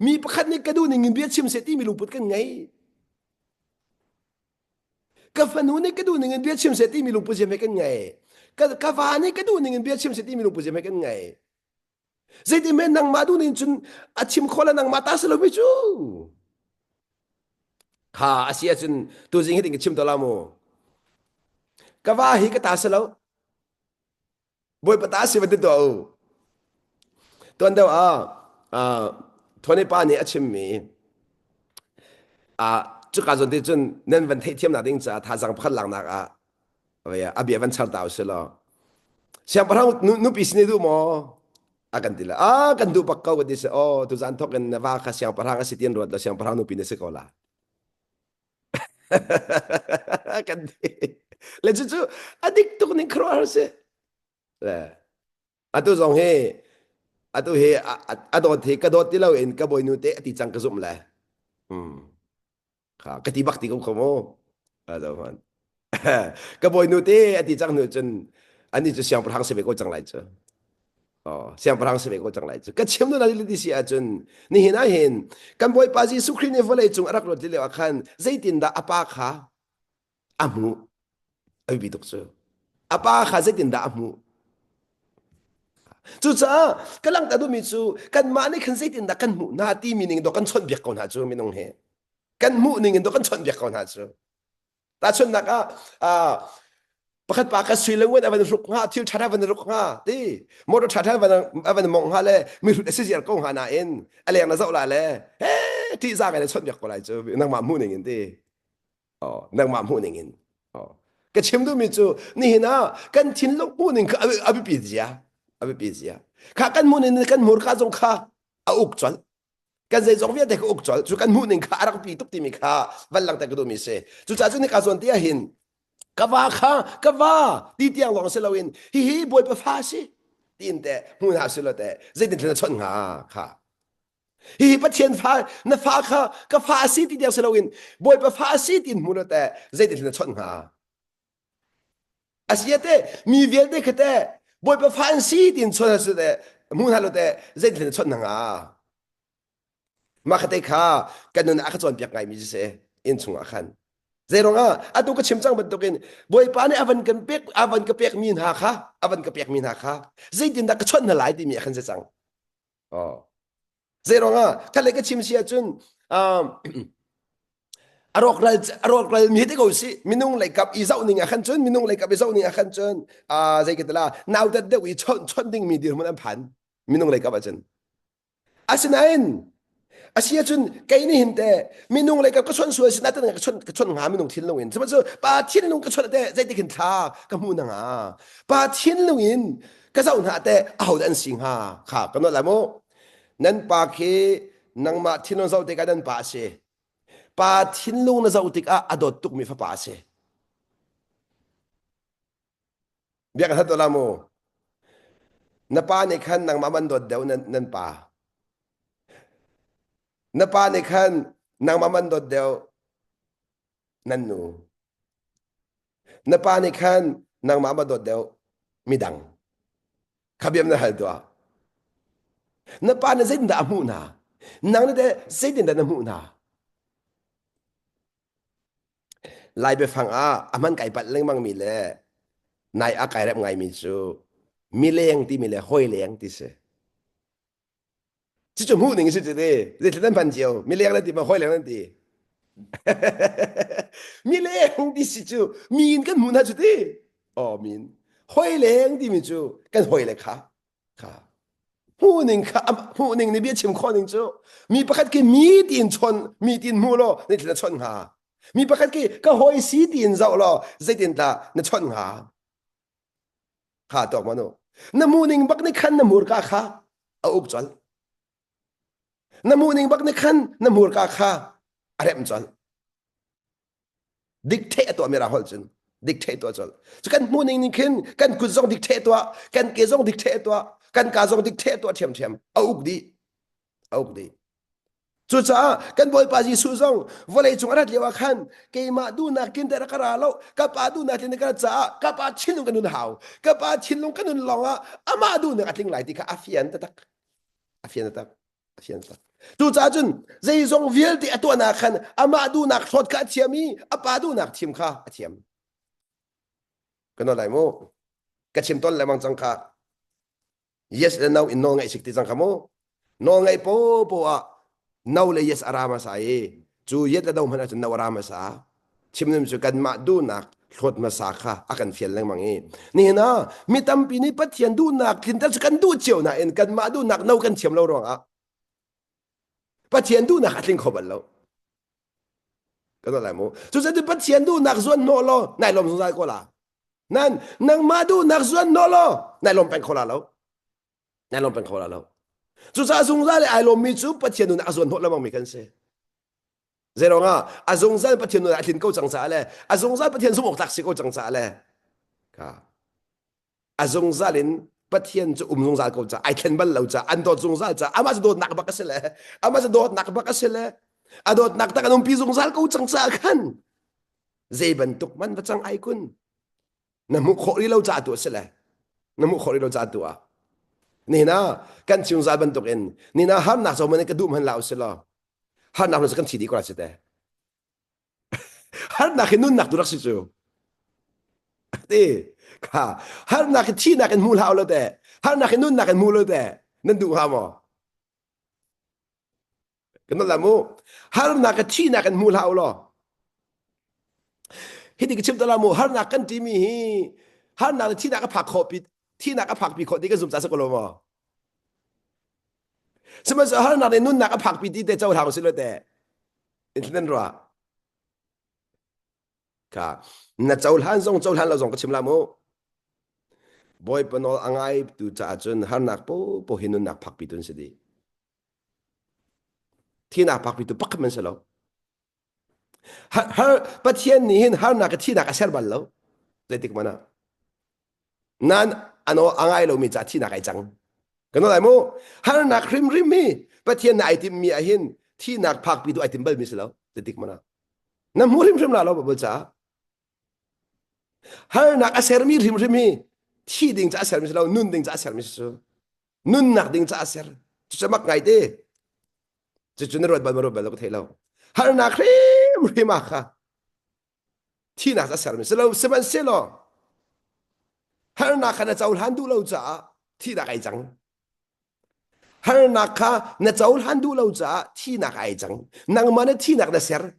mi pakhat ni ka du ning in bia chim se ti mi lu put kan ngai ka fanu ni ka du ning in bia chim se ti mi lu pu je me kan ngai ka va ni ka du ning in bia chim se ti mi lu pu je me kan ngai zai ti men nang ma du ning chun a chim khola nang mata se lo mi chu ha asia chun tu jing hi ting chim to la mo ka va hi ka ta se lo boy pata si vật to tuần đâu thôi này ba年前面这个人的准能问题天哪定着他上不浪那哎呀别问操到是了想不让努比心里头么akan tila kan du pakkaw ko dis tu san token na vaka siyang parang si tien rod siyang parang no pinesekola kan le chu adik to ni croarse atu zong he ado the ka dot tilaw en ka boy nu te ti chang ka zum la ka ti bak ti ko mo ado man ka boy nu te ti chang nu chen ani chu siang parang se be ko chang lai chu siang parang se be ko chang lai chu ka chem nu na li si a chun ni hina hin kan boy pa ji su khri ne vole chung arak lo ti le khan zaitin da apa kha amu ai bi tok chu apa kha zaitin da amu chú cha cái lăng ta đu mi chú kan ma này kan say tin da kan mu na ti mi ning do kan chon biak kon ha chú mi nong he kan mu ning do kan chon biak kon ha chú ta chon na ka pakhat pa ka sui leng wen avan ruk nga thil thara van ruk nga ti mo do thara van avan mong ha le mi ru se jar ko ha na en ale na zau la le he ti za ga le chon biak ko lai chú nang ma mu ning ti nang ma mu ning cái chim đu mi chú ni na kan thin lok mu ning ka abi pi ja abi bizia ka kan mun ni kan mur ka jong kha a uk chal กันใจจงเวียนแต่ก็อุกจอลจุกันมูนิงข้ารักปีตุกติมิข้าวันหลังแต่ก็ดูมิเสจุจ้าจุนี่กาส่วนเตียหินกว่าข้ากว่าตีเตียงลองเสลวินฮิบอยไปฟ้าสิตีนแต่มูนหาสิลแต่ใจดินเทนชนหาค่ะฮิปะเทียนฟ้านฟ้าข้าก็ฟ้าสิตีเตียงเสลวินบอยไปฟ้าสิตีนมูนแต่ใจดินเทนชนหาอาศัยแต่มีเวียนได้แค่แต่บอยไปฟ้าสิตีนชนสุดแต่มูนหาลแต่ใจดินเทนชนหา มาคเตค่ากันนนอาขจรเปียกไงมิเสอินสุงอาคันเจรองอ่ะตุกชิมจังบันตุกินบอยปานอวันกันเปียกอวันกันเปียกมีนหาค่ะอวันกันเปียกมีนหาค่ะเจดินดักชนหลายที่มีขันเสจังอ๋อเจรองกันเลยก็ชิมเสียจุนอ่าอรอกไรมีที่กูสิมินุงเลยกับอีเจ้าหนึ่งอาคันจุนมินุงเลยกับอีเจ้าหนึ่งอาคันจุนใจกิตละนาวแต่เด็กวิชนดิ้งมีเดียร์มันพันมินุงเลยกับอาจารย์อาศัยนั้น อาเซียจุนไกนี่เห็นแต่มีนุ่งอะไรกับก็ชนสวยสินะแต่เนี่ยก็ชนหามีนุ่งทิ้งลงอินสมมติว่าป้าทิ้งลงก็ชนแต่ใจที่กินทาก็มูนังอ่ะป้าทิ้งลงอินก็เจ้าหน้าแต่เอาดันสิงหาค่ะก็นั่นแหละโมนั่นป้าเคนังมาทิ้งลงเจ้าติกันนั่นป้าเสป้าทิ้งลงนั่นเจ้าติกอดอดตุกมีฟ้าป้าเสเบียกันทัดตัวละโมนับป้าในขันนังมามันโดดเดียวนั่นป้านับป้าในขันนังมามันโดดเดียวนั่นหนู na panik han nang mamadod daw midang kabiam na haldo na pana zaid da amuna nang na de zaid da namuna lai be phang a aman kai pat leng mang mi le nai a kai rap ngai mi chu mi leng ti mi le hoi leng ti se chi chu mu ning si ti de le tan pan jiao mi leng la ti ma hoi leng la ti mi leng ti si chu min kan mun ha chu ti oh min hoi leng ti mi chu kan hoi le kha kha ผู้หนึ่งครับผู้หนึ่งในเบี้ยชิมข้อหนึ่งเจ้ามีประคัดกี่มีตีนชนมีตีนมูโลในที่ละชนหามีประคัดกี่ก็หอยสีตีนเจ้าโลใจตีนตาในชนหาข้าตอกมาโนน้ำมูหนึ่งบักในขันน้ำมูรกาข้าเอาอุกจอลน้ำมูหนึ่งบักในขันน้ำมูรกาข้าอะไรมันจอลดิกเทตัวเมราฮอลจนดิกเทตัวจอลจะกันมูหนึ่งนี่ขึ้นกันกุศลดิกเทตัวกันเกซงดิกเทตัวกันกาซงดิกเทตัวเทียมเอาอุกดีเอาอุกดีสุดท้ายกันบอยปาจีสุซงวันเลยจงรัดเลียวขันเกมาดูนักกินแต่ละกระราโลกับปาดูนักกินแต่กระจ้ากับปาชินลงกันนุนหาวกับปาชินลงกันนุนลองอ่ะอามาดูนักลิงไหลที่ข้าอาเฟียนตักอาเฟียนตักอาเฟียนตักสุดท้ายจนใจจงวิลที่ตัวนักขันอามาดูนักทอดข้าเทียมีอาปาดูนักทีมข้าเทียมกันอะไรโมกันชิมต้นเลยมังจังข้า yes แล้วน้องอินน้องไงสิกติจังข้าโมน้องไงโปอ่ะ nau le yes arama sa e chu yet la dom hana chu nau arama sa chimnim chu kan ma du nak thot ma sa kha akan fiel lang mangi ni na mi tam pi ni pathian du nak thin ta kan du cheu na en kan ma du nak nau kan chem lo rong a pathian du nak atling khobal lo kan la mo chu sa du pathian du nak zon no lo nai lom zon ko la nan nang ma du nak zon no lo nai lom pen khola lo nai lom pen khola loสุดท้ายสงสารไอ้ลมมีจูปะเทียนุนอาส่วนหดแล้วมั้งมีกันเสียเจรองอาสงสารปะเทียนุนอาทินก็จังสาเลยอาสงสารปะเทียนสมองตักสิก็จังสาเลยค่ะอาสงสารปะเทียนจะสงสารก็จะไอ้เข็นบัลเราจะอันโดดสงสารจะอามาจะโดดหนักบักเสียเลยอามาจะโดดหนักบักเสียเลยอาโดดหนักตะกันนปีสงสารก็จังสาขันเจบันตุกมันประจังไอ้คุณน้ำมุขขอรีเราจ่าตัวเสียเลยน้ำมุขขอรีเราจ่าตัวนี่นะกันชิงซาบันตุกเอ็นนี่นะฮันนักสมัยนี้ก็ดูมันลาวสิล่ะฮันนักเราจะกันทีดีกว่าสิแต่ฮันนักนุ่นนักดูรักสิจูที่ค่ะฮันนักที่นักมูลฮาวแล้วแต่ฮันนักนุ่นนักมูลแล้วแต่นั่นดูฮามอกันนั่นแหละมูฮันนักที่นักมูลฮาวล้อฮิติกชิมตละมูฮันนักกันที่มีฮันนักที่นักผักขบิที่นักผักปีขดีก็สุ่มสารสกุลมอสมัยฮันนักนุ่นนักผักปีที่เจ้าทางสิเลยแต่นั่นรัวค่ะนั่นเจ้าหันเราส่งก็ชิมละมูบอยปนอลอังไงดูจ่าจนฮันนักโปหินุนนักผักปีตุนสิดี ที่นักพักพิจูปักมันเสลาฮาปัทเทียนนี่หินฮานักที่นักเสร์บัลแล้วเด็กมันนะนั่นอันนั้นอ่างไอเรามีจัดที่นักไอจังกันอะไรมั้งฮานักริมริมมีปัทเทียนไอติมมีไอหินที่นักพักพิจูไอติมเบลมีเสลาเด็กมันนะนั่นมูริมริมละเราบอกจ้าฮานักเสร์มีริมริมมีที่ดิ่งจะเสร์มีเสลานุ่นดิ่งจะเสร์มีเสลานุ่นนักดิ่งจะเสร์จะมักไงเด้จะจุนรถบัลมารถบัลเราก็เทเราฮานักริมริมมาค่ะที่นักจะเสร์มีเสลาเซมันเสลาฮานักขณะเจ้าหันดูเราจ้าที่นักไอจัง ฮาร์นักค่ะเนเจ้าหันดูเราจ้าที่นักไอจังนังมันที่นักนะเสร์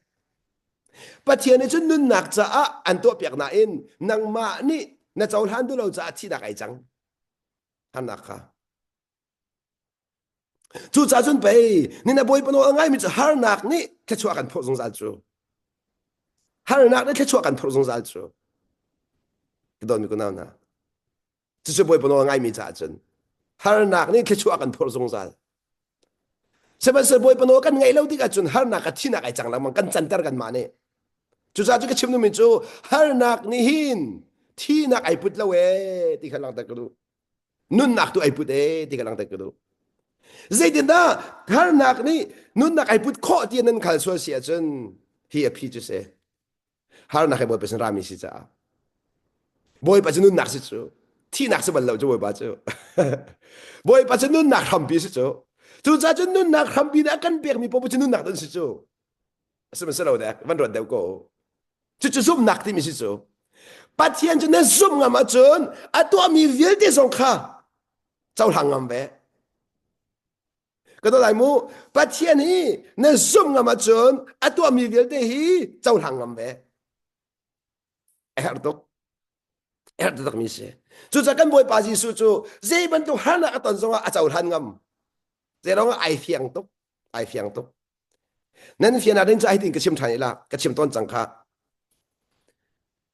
ปัจเจียนจนนุนนักจ้าอันตัวเปียกนาอินนังมานี่เนเจ้าหันดูเราจ้าที่นักไอจังฮาร์นักค่ะจู่จ้าจนไปนี่นะบอยปนเอาไงมิจะฮาร์นักนี่แค่ชัวกันพอสงสารจูฮาร์นักนี่แค่ชัวกันพอสงสารจูก็โดนมีคนนั้นนะจะบอยปนเอาไงมิจ้าจนฮาร์นักนี่แค่ชัวกันพอสงสารsebab boy penokan ngai lau tika chun har nak thina kai changlang mang kan chantar kan mane chu cha chu ka chimnu min chu har nak ni hin thina kai put lawe ti khalang ta kru nun nak tu ai put e ti khalang ta kru zaidin da har nak ni nun nak ai put kho ti nan khal so sia chun hi a phi chu se har nak ai boy pesen rami si cha boy pa chun nun nak si chu thi nak se bal lau chu boy pa chu boy pa chun nun nak ham pi si chuจู่จ้าจนนุ่นนักคำปีนักกันเปียกมีพบจนนุ่นนักตันสิจูสมัยเราเด็กวันรถเดียวก็จู่ซุ่มนักที่มีสิจูปัจเจียนจนนั้นซุ่มงามาจนอัตัวมีเวลที่สงข้าเจ้าหางงามเวก็ต้องไหลมูปัจเจียนนี้นั้นซุ่มงามาจนอัตัวมีเวลที่ฮีเจ้าหางงามเวเอร์ตกมีเสจู่จ้ากันบอยปาจิสุจูเจ็บันตุฮานักตันสงอาเจ้าหางงามเจ้าเราไอเฟียงตุกไอเฟียงตุกนั่นเฟียงอะไรจะไอติงกระชิมไทยละกระชิมต้นจังค่ะ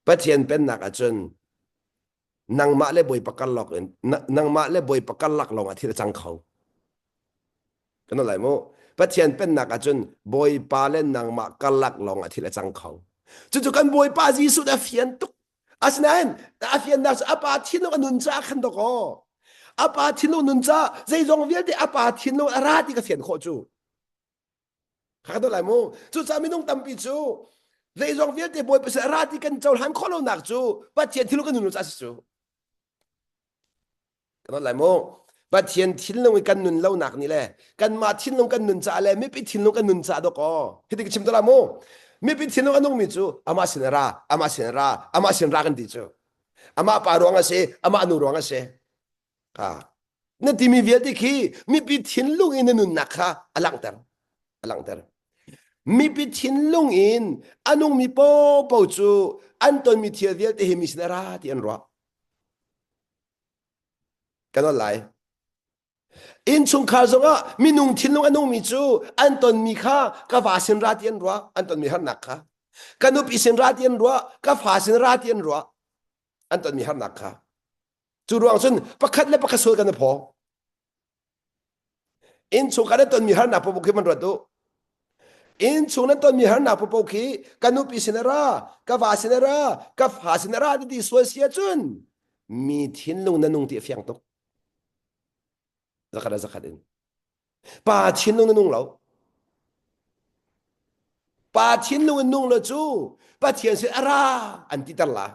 ปัจเจียนเป็นนักจนนางมาเล่บอยปากกันหลอกนางมาเล่บอยปากกันหลักลงอาทิตย์จังเขาก็นั่นแหละโมปัจเจียนเป็นนักจนบอยปาเล่นนางมากันหลักลงอาทิตย์จังเขาจู่ๆกันบอยปาจีสุดเฟียนตุกอาศัยนั้นเฟียนนักอาปาที่นู้นนุนจ้าขันตกออาปาทินโนนุนจ้าใจจงเวียดอาปาทินโนอาราดีก็เสียนโคจูข้าตัวไหนมูจู่จ้าไม่ต้องตำปีจูใจจงเวียดบอยไปเสียอาราดีกันเจ้าหันข้อเราหนักจูปัจเจียนทินโนกันนุนจ้าสิจูข้าตัวไหนมูปัจเจียนทินโนกันนุนเล่าหนักนี่แหละกันมาทินโนกันนุนจ้าเลยไม่ไปทินโนกันนุนจ้าดอกอ๋อที่ติดชิมตัวละมูไม่ไปทินโนกันนุ่งมีจูอามาสินราอามาสินราอามาสินรากันดีจูอามาปารวงอาเสอามาอนุรวงอาเสนั่นที่มีเวทีขี้มีปิดทิ้งลุงอินนุ่นนักค่ะอลังเตอร์อลังเตอร์มีปิดทิ้งลุงอินอันนุ่งมีโป๊ะปูจูอันตอนมีเทียเวทีเฮมิสเนราที่อันรัวกันอะไรอินชุงข้าจงอ่ะมีนุ่งทิ้งลุงอันนุ่งมีจูอันตอนมีข้ากับฟาสินราที่อันรัวอันตอนมีหันนักค่ะกันนุปิสินราที่อันรัวกับฟาสินราที่อันรัวอันตอนมีหันนักค่ะจูรวงส่วนประคัดและประคัดสวยกันนะพออินชูกันนั้นตอนมีหาหน้าพบกี้มันรอดูอินชูนั้นตอนมีหาหน้าพบกี้กันนุปิสินรากับวาสินรากับหาสินราที่สวยเสียจนมีทิ้งลงนั่นนุ่งที่เฟียงตกจะขัดอินป่าทิ้งลงนั่นนุ่งเราป่าทิ้งลงนั่นนุ่งเราจูป่าเทียนเสียราอันที่ตลาด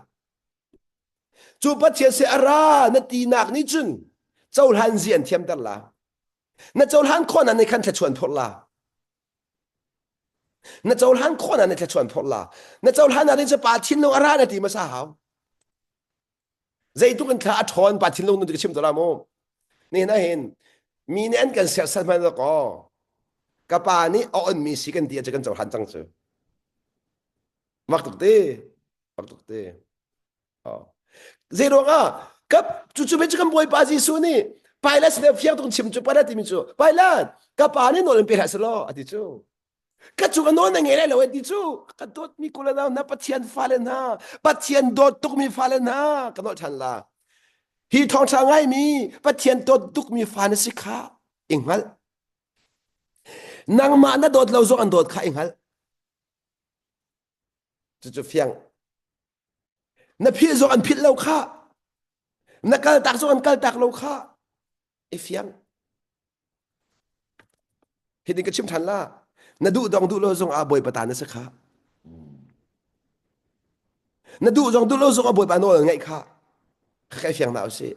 จูปัจเจเสอาราณตีนักนิจุนเจ้าหันเสียนเทียมตลาณเจ้าหันคนนั้นในขันจะชวนพลาณเจ้าหันคนนั้นในจะชวนพลาณเจ้าหันอะไรจะปาทินลงอาราณตีมาสาวใจตุกันขาทอนปาทินลงนั่นจะชิมตัวละโมนี่นะเห็นมีเนี่ยอันกันเสียสัมพันธ์แล้วก็กับปานี้เอาอันมีสิกันดีจะกันเจ้าหันจังเสือมักตุกเต้มักตุกเต้อ๋อเจรองอ่ะกับจู่ๆไปจะกันบอยปาจีสุนี่ไปแล้วเสียเฟียงตรงชิมจู่ไปแล้วที่มิจู่ไปแล้วกับปานี่โนนเป็นอะไรล่ะอดีจู่กับจู่กันโนนยังไงเลยอดีจู่กับโดดมีกุลนานะปัจเจียนฟ้าเลนะปัจเจียนโดดตุกมีฟ้าเลนะกันโนชันละฮีทองช่างไงมีปัจเจียนโดดตุกมีฟ้าในสิขาอิงมัล นางมาน่ะโดดเราซงอันโดดข้าเองฮัลจะเฟียงน่ะพี่ซงอันผิดเราข้าน่ะกัลตักซงอันกัลตักเราข้าไอ้เฟียงเห็นก็ชิมทันละน่ะดูดองดูเราซงอาบอยปตานน่ะสักข้าน่ะดูดองดูเราซงอาบอยปานโน่ไงข้าแค่เฟียงหนาวสิ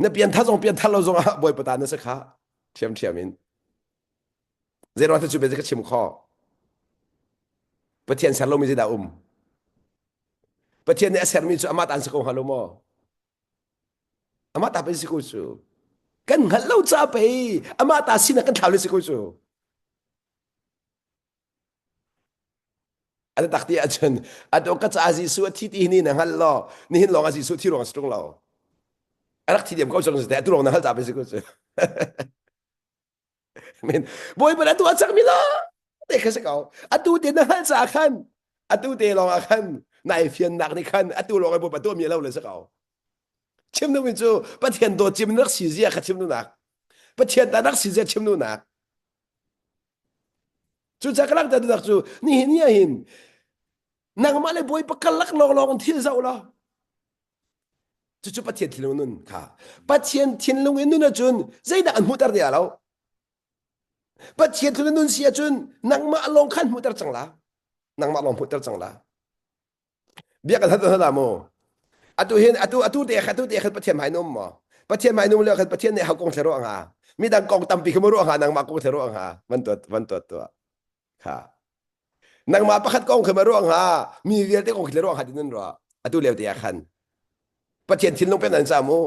น่ะเปลี่ยนท่าซงเปลี่ยนท่าเราซงอาบอยปตานน่ะสักข้าเทียมมินเจรวันที่จุดเป็นก็ชิมข้อประเทศสารลมิจิดาประเทศเนี่ยเสรมิจูอามาตันสกุลฮัลโลโมอามาตาเป็นสกุลจูกันฮัลโหลจ้าไปอามาตาสินะกันท้าวเลยสกุลจูอันตักที่อาจารย์อันตก็จะอาศิสุที่ที่นี่นะฮัลโหลนี่เห็นลองอาศิสุที่ลองสตรงเราอันนักที่เดียมเขาจงสแต่ตัวลองนะฮัลจ้าเป็นสกุลจูเมนบอยเป็นตัวจักมิลาเด็กเขาสักเอาอันตัวเดียนนะฮัลจ้าขันอันตัวเดียลองอาขันนายเฟียนนักนี่ขันอันตัวลองไอ้บอยเป็นตัวมีเล่าเลยสักเอาชิมนู่นมิจูประเทศตัวจิมนักสีเสียขัดชิมนู่นนักประเทศแต่นักสีเสียชิมนู่นนักจูจักรักแต่นักจูนี่เห็นเนี่ยเห็น nang male boy pakalak long long thil zau la chu chu pathian thilung nun kha pathian thinlung in nun chun zaida an mutar dia lo pathian thilung nun sia chun nang ma long khan mutar changla nang ma long mutar changla bia ka thad la mo atu te khat pathian mai nom mo pathian mai nom le khat pathian ne ha kong thero anga mi dang kong tam pi khmoro anga nang ma kong thero anga man to to kha nang ma pakhat kong khmaro anga mi vel te kong thero anga din ro atu le te khan ประเทศทิ้งลงเป็นอันสามู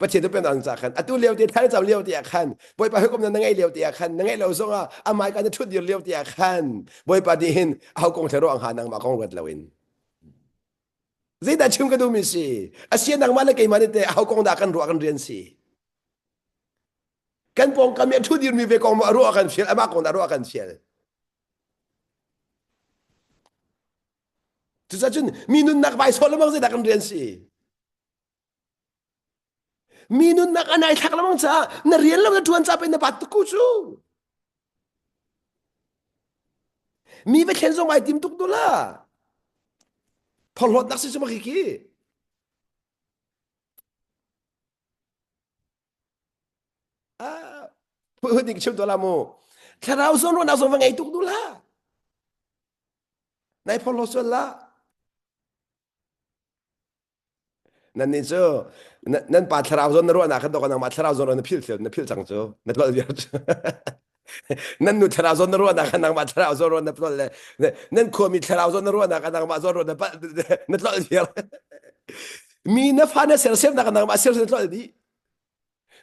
ประเทศต้องเป็นอันสาขันอัตุเลี้ยวเดียท้ายจำเลี้ยวเดียขันบอยไปให้กบนั้นนั่งไงเลี้ยวเดียขันนั่งไงเราส่งอ่ะอามาการจะชุดเดียวเลี้ยวเดียขันบอยปฏิหินเอากงเทโรอังหานังมากงรถเลวินซีดาชิมก็ดูมิสิอาเซียนนังมาเลยกี่มันเตะเอากงดากันรัวกันเรียนสิกันปองกันเมียชุดเดียวมีเวกองมารัวกันเชียร์อามากงดารัวกันเชียร์จุดจุดมีนุนนักไปโซลมังซีดากันเรียนสิมีนุนนักอันไหนทักละมั้งจ้าน่าเรียนแล้วนะทวนจ้าเป็นนักปัตตุกุจูมีไปเขียนส่งไปทีมตุกตุลาพอหลดนักสิสมาคิกีอ่าพูดถึงชิมตัวละโมถ้าเราส่งเราส่งไปไงตุกตุลาในพอหลดส่วนละนั่นนี่เจ้านั่นปัตราวส่งนรัวนักขันตกันนักปัตราวส่งนพิลเสียนพิลจังเจ้านั่นก็เดียวนั่นนุทราวซอนรัวนักนังมาทราวซอนรัวนับต้นเลยนั่นควมีทราวซอนรัวนักนังมาซอนรัวนับนับต้นเดียวมีนับฟันเสือเสือนักนังมาเสือเสือต้นดี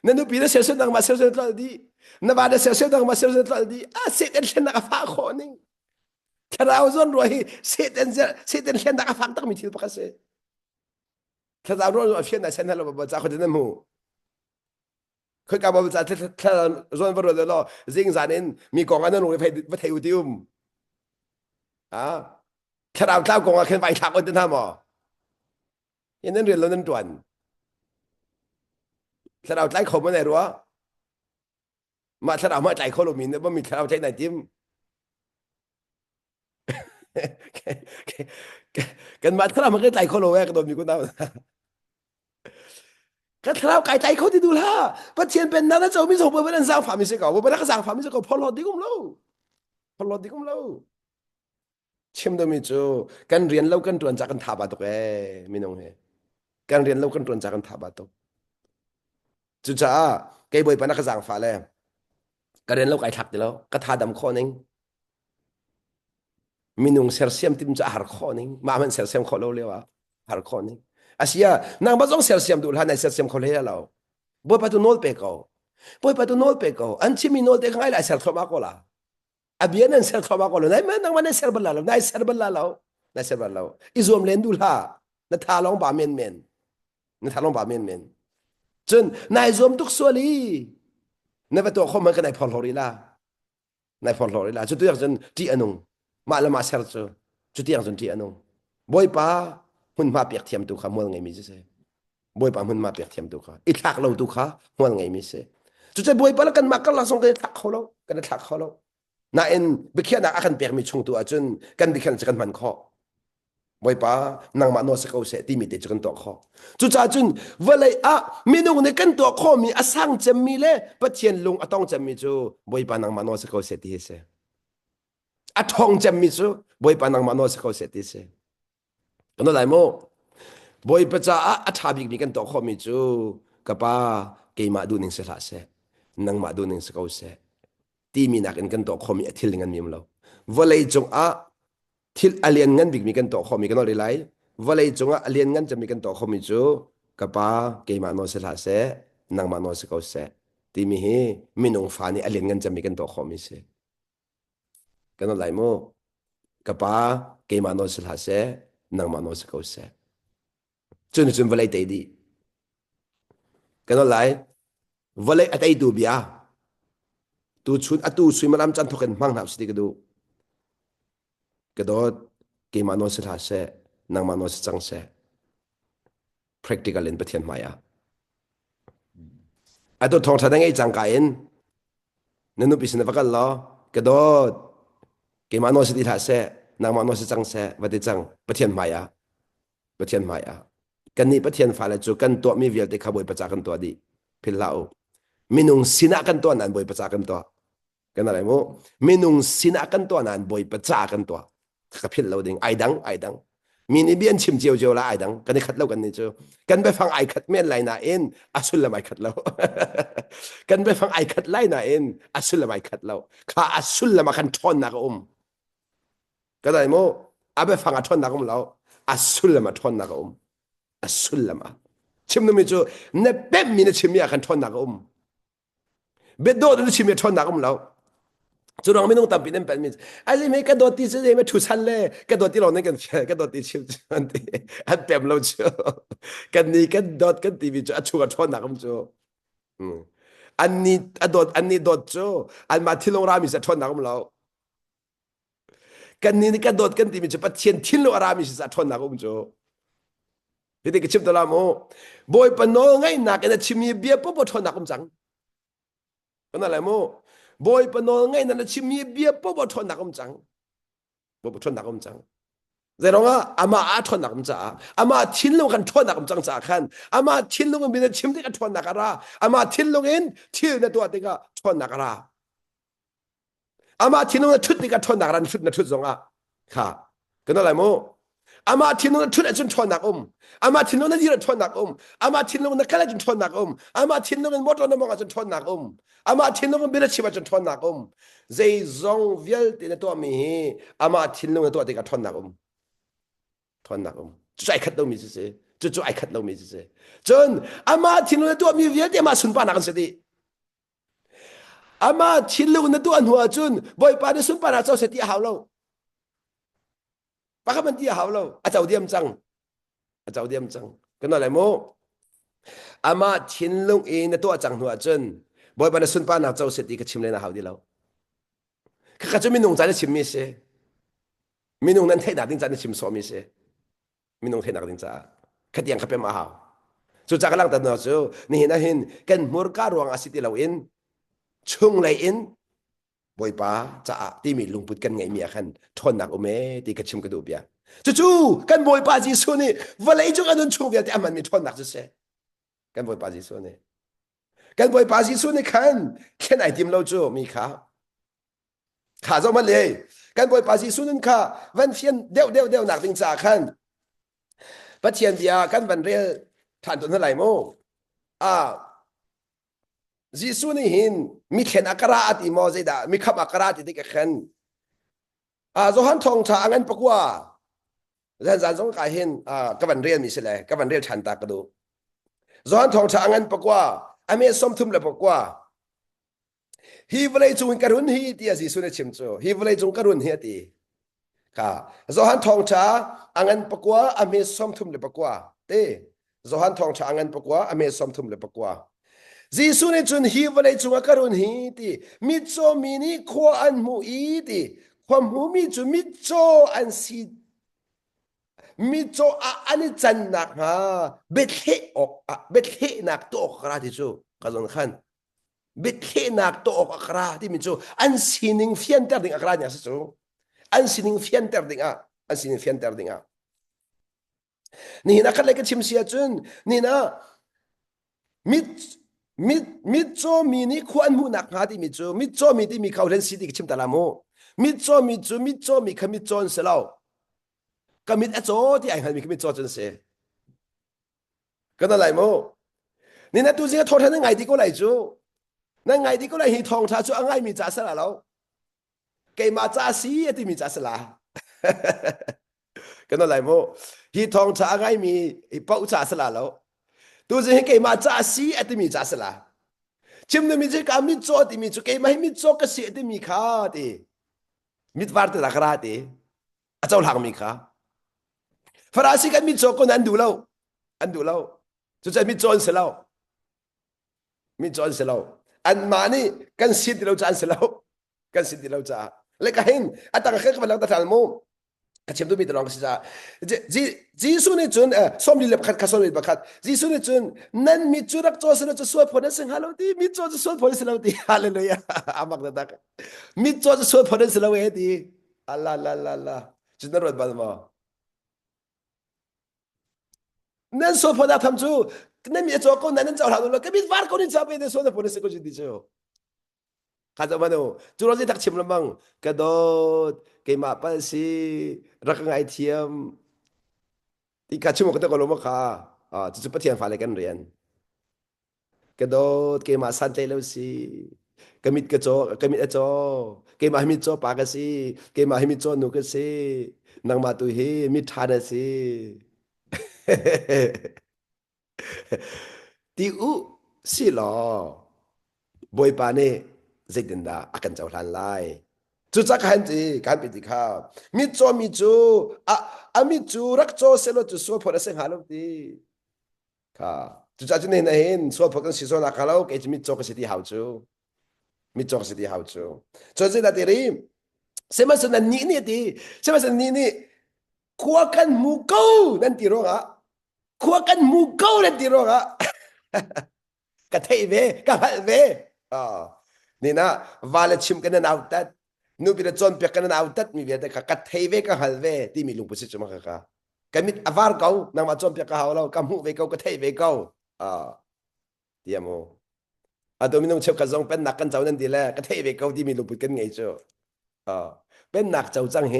นั่นนุปีนเสือเสือนักมาเสือเสือต้นดีนับวันเสือเสือนักมาเสือเสือต้นดีเสด็จเล่นนักฟ้าคนนึงทราวซอนรัวเสด็จเล่นนักฟ้าตั้งมีที่ปากเสทราวซอนรัวเพียงแต่เส้นนั้นเราบอกจากคนนั้นมู่เคยกลับมาจากถ้าส่วนบริเวณเราสิ่งสารนั้นมีกองอันนั้นลงไปไปเที่ยวดิมอ่าถ้าเราเจ้ากองอันขึ้นไปทักอันนั้นทำหรอยันนั้นเรียนแล้วนั้นจวนถ้าเราใจเขาไม่ได้รู้มาถ้าเราไม่ใจเขาลงมินว่ามีถ้าเราใจไหนจิ้มกันมาถ้าเราไม่ใจเขาลงแวกโดนมีคนเอาก็ถ้าเราใจเขาที่ดูล่ะประเทศเป็นนั่นแล้วจะมีส่งไปเป็นสร้างความมีสิ่งเก่าเป็นนักสร้างความมีสิ่งเก่าพอหลอดดีกุ้มเล่าพอหลอดดีกุ้มเล่าเชื่อมโดยมิจูการเรียนเล่ากันตรวนจากกันทับตุกไม่น้องเฮการเรียนเล่ากันตรวนจากกันทับตุกจุจ้าเก็บไว้เป็นนักสร้างฝ่าเลยการเรียนเล่าไก่ทักดีแล้วก็ท่าดำข้อนึงมีนุ่งเซอร์เซียมติมจะหาข้อนึงมามันเซอร์เซียมข้อเล่าเลยวะหาข้อนึงอาเซียนางบ้าต้องเซอร์เซียมดูแลในเซอร์เซียมข้อเล่าเราบ่อยไปตัวโน้ตเปกเอาบ่อยไปตัวโน้ตเปกเอาอันที่มีโน้ตเด็กง่ายเลยเซอร์เข้ามาก็ละabiyan ang sel kama ko na man nang man sel balalaw na sel balalaw izom len dulha na thalong ba men chun na izom tuk soli na ba to kho man ka nai phol horila chu tu yang chen ti anung ma la ma sel chu ti yang chen ti anung boy pa hun ma piak thiam tu kha mol ngai mi se boy pa hun ma piak thiam tu kha i thak lo tu kha mol ngai mi se chu che boy pa la kan ma ka la song ke thak kho lo kan thak kho lo na en bikhian na akan permi chung tu achun kan bikhian chakan man kho boy pa nang ma no se ko se ti mi te chakan to kho chu cha chun vale a minung ne kan to kho mi asang chem mi le pathian lung atong chem mi chu boy pa nang ma no se ko se ti se athong chem mi chu boy pa nang ma no se ko se ti se no lai mo boy pa cha a tha bik mi kan to kho mi chu kapa ke ma du ning se la se nang ma du ning se ko se ti mi nak en kan to kho mi athil ngan mi lo vale chung a thil alien ngan bik mi kan to kho mi kan ri lai vale chung a alien ngan chem mi kan to kho mi chu kapa ke ma no se la se nang ma no se ko se ti mi hi minung fa ni alien ngan chem mi kan to kho mi se kan lai mo kapa ke ma no se la se nang ma no se ko se chun chun vale te di kan lai vale atai tu bia tu chun atu sui malam chan thoken mang nap sti kadu kadot ke ma no se la se nang ma no se chang se practical in pathian maya atu thong tha dang ei chang ka in nanu pisna vakal lo kadot ke ma no se ti la se nang ma no se chang se vati chang pathian maya kan ni pathian fa la chu kan to mi vial te khaboi pacha kan to di phil lao minung sina kan to nan boi pacha kan to kan lai mo minung sina kan to nan boi pacha kan to ka phil lo ding ai dang min ibian chim chiu chiu la ai dang kan ni khat lo kan ni chu kan be phang ai khat men lai na en asul la mai khat lo kan be phang ai khat lai na en asul la mai khat lo kha asul la ma kan thon na ka kan lai mo abe phang a thon na ka lo asul la ma thon na ka asulama chimno mi chu ne pem mi ne chimya kan thon na ka be do de chimya thon na ka lo chu rong mi nong tam pi nem pen mi ali me ka do ti se me thu san le ka do ti lo ne kan ka do ti chim chan ti at pem lo chu kan ni kan dot kan ti vi chu achu ka thon na ka chuอันนี้ดอดโจอันมาที่ลงรามิจะทนนักมั้งกันนี่ก็ดอดกันที่มีจะปัจเจียนที่ลงรามิจะทนนักมั้งโจพี่เด็กชิมตัวละโมบอยปนองไงนักนะชิมีเบียปุ๊บทนนักมั้งจังก็นั่นแหละโมบอยปนองไงนั่นชิมีเบียปุ๊บทนนักมั้งจังปุ๊บทนนักมั้งจังแต่เราว่าอามาทนนักมั้งจ้าอามาทิ้งลงกันทนนักมั้งจังจ้าขันอามาทิ้งลงกันมีแต่ชิมที่กันทนนักอะไรอามาทิ้งลงเองทิ้งในตัวที่ก็ทนนักอะไรอามาทิ้งลงชุดที่ก็ทนนักอะไรชุดนั้นชุดสองค่ะก็นั่นแหละโมอามาทิ้งลงชุดนั้นชุดทนนักอามาทิ้งลงนั้นยืนทนนักอามาทิ้งลงนั้นก็เลยจนทนนักอามาทิ้งลงนั้นมดนั้นมองจนทนนักอามาทิ้งลงนั้นบิดชีวจนทนนักใจจงเวลที่ในตัวมีอามาทิ้งลงในตัวที่ก็ทนนักทนนักจุดไอ้ขัดเรามีสิจุดไอ้ขัดเรามีสิจนอามาทิ้งลงในตัวมีเวลที่มาสุนปานักสิ อามาชิลลูกนั่นตัวหัวจุนบ่อยปาได้สุนปานาเจ้าเสตีหาวเราปากมันตีหาวเราอาเจ้าเดียมจังก็นั่นแหละโมอามาชิลลูกเองนั่นตัวจังหัวจุนบ่อยปาได้สุนปานาเจ้าเสตีก็ชิมเลยนะหาวดีเราข้าจะไม่นุ่งใจได้ชิมมิเสไม่นุ่งนั้นเทนักดิ้งใจได้ชิมสอมิเสไม่นุ่งเทนักดิ้งใจขัดยังขับเป็นมาหาวสุดจากกำลังตัดหน้าจูนี่นะเห็นกันมูร์การวางอาศิติเราเองช่วงไรเอ็นบ่อยป้าจะที่มีลุงพุดกันไงเมียขันทนหนักอเมที่กระชิมกระดูกเบียจู่ๆกันบ่อยป้าจีสุนี่วันไหนจุกันโดนช่วงเบียแต่มันมีทนหนักจะเสียกันบ่อยป้าจีสุนี่กันบ่อยป้าจีสุนี่ขันแค่ไหนทีมเราจู่มีขาจะมาเลยกันบ่อยป้าจีสุนี่ขาวันเทียนเดียวหนักจริงจ่าขันปัจเจียนเดียกันวันเรียท่านตัวนั้นไหลโมจีสุนี่หินมีเขียนอักขระติมอใจดามีคำอักขระติที่เขียนโจฮันทองชาอันปกว่าเรื่องการสงการเห็นกับวันเรียนมีสิเลยกับวันเรียนฉันตากระดูโจฮันทองชาอันปกว่าอเมซอมทุ่มเลยปกว่าฮีวเลยจงการุนฮีตีจีสุนี่ชิมโจฮีวเลยจงการุนฮีตีค่ะโจฮันทองชาอันปกว่าอเมซอมทุ่มเลยปกว่าเต้โจฮันทองชาอันปกว่าอเมซอมทุ่มเลยปกว่าจีสุนี่จุนฮีวเลยจุงการุนฮีตีมิโจมินิขวานมูอีตีความหูมิจุมิโจอันซีมิโจอันนี้จันนักฮะเบ็ดเฮออกเบ็ดเฮนักตัวกระดิจูกระดอนขัน บิดเขนักโตออกอัคราที่มิจูอันสินิงเฟียนเตอร์ดิงอัคราเนี่ยสิจูอันสินิงเฟียนเตอร์ดิงอ่ะอันสินิงเฟียนเตอร์ดิงอ่ะนี่นะคันเลยก็ชิมเสียจุนนี่นะมิดมิดโจมีนี่ควรมูนักหาที่มิจูมิดโจมีที่มีเขาเล่นสิที่ชิมตะลามูมิดโจมีขมิดโจนเสลาก็มิดอโจที่ไอ้หันมีขมิดโจจนเสก็นั่นแหละโมนี่นะตัวจริงก็โทษท่านยังไงที่ก็ไหลจูนั่นไงที่ก็เลยหิทองชาจูอ่างไงมีจ่าสละแล้วเกมาจ่าสีที่มีจ่าสละก็นั่นแหละโมหิทองชาอ่างไงมีเป้าจ่าสละแล้วตัวจริงเกมาจ่าสีที่มีจ่าสละชิมนึกมีเจ้าการมิโจที่มีจูเกมาให้มิโจก็สีที่มีข้าที่มิดวาร์ตตะกราที่อาจจะหลังมีข้าฟราสิกันมิโจก็นันดูแล้วอันดูแล้วจุดใจมิโจนเสร็จแล้วมิโจนเสร็จแล้วอันมานี่กันสิทธิ์เราจะอันเสร็จแล้วกันสิทธิ์เราจะเลยก็เห็นอัตราเข้าไปแล้วแต่ทางโมกเชื่อมตัวมีตลอดสิจ้าจีสุนี่จุนสมดีเล็บขัดข้าสมดีบักขัดจีสุนี่จุนนั่นมิจูรักโจสนจะสวดพอได้สิงฮัลโหลดีมิจูจะสวดพอได้สิงฮัลโหลดีฮาเลลูยาอามักนั่นตากมิจูจะสวดพอได้สิงฮัลโหลดีอัลลาลาลาลาจุดนั้นรถบัลมานั่นสวดพอได้ทำจูนั่นมีโจก็นั่นเจ้าหลังนู้นก็มีฟาร์คนนี้จะไปได้สวดพอได้สิก็จุดดีเจ้า kata mano tu rozi tak chim lamang kadot kay mapal si rakang ITM ti kachimo kata ko loma ka tu tu patian fale kan rian kadot kay masan tayo si kamit acho kay mahimit cho pa kasi kay mahimit cho no kasi nang matuhi mithana si ti u si lo boy pa ni zedenda akan jauhlan lai chu chắc han ji kan pi ti kha mi chu a mi chu rak cho selo chu so phora seng halo ti kha chu cha chu ne na hin so phok kan si so na khalo ke mi cho ka si ti hau chu mi cho ka si ti hau chu cho je da ti ri se ma so na ni ti se ma so ni kwa kan mu ko nan ti ro ga kwa kan mu ko nan ti ro ga ka thei ve ka hal veนี่นะวาเลชิมกันนั่นเอาตัดนูบิดจอนเปียกันนั่นเอาตัดมีเวทกับกัดเทเวกับฮัลเวที่มีลุงปุสิจุมาค่ะกันมิดอวาร์เก่านางมาจอนเปียกับเขาเรากำหูเวเก่ากับเทเวเก่าเดียโมตัวมีน้องเชฟกับจงเป็นนักกันเจ้านั่นดีแหละกับเทเวเก่าที่มีลุงปุกันไงเจ้าเป็นนักเจ้าจังเฮ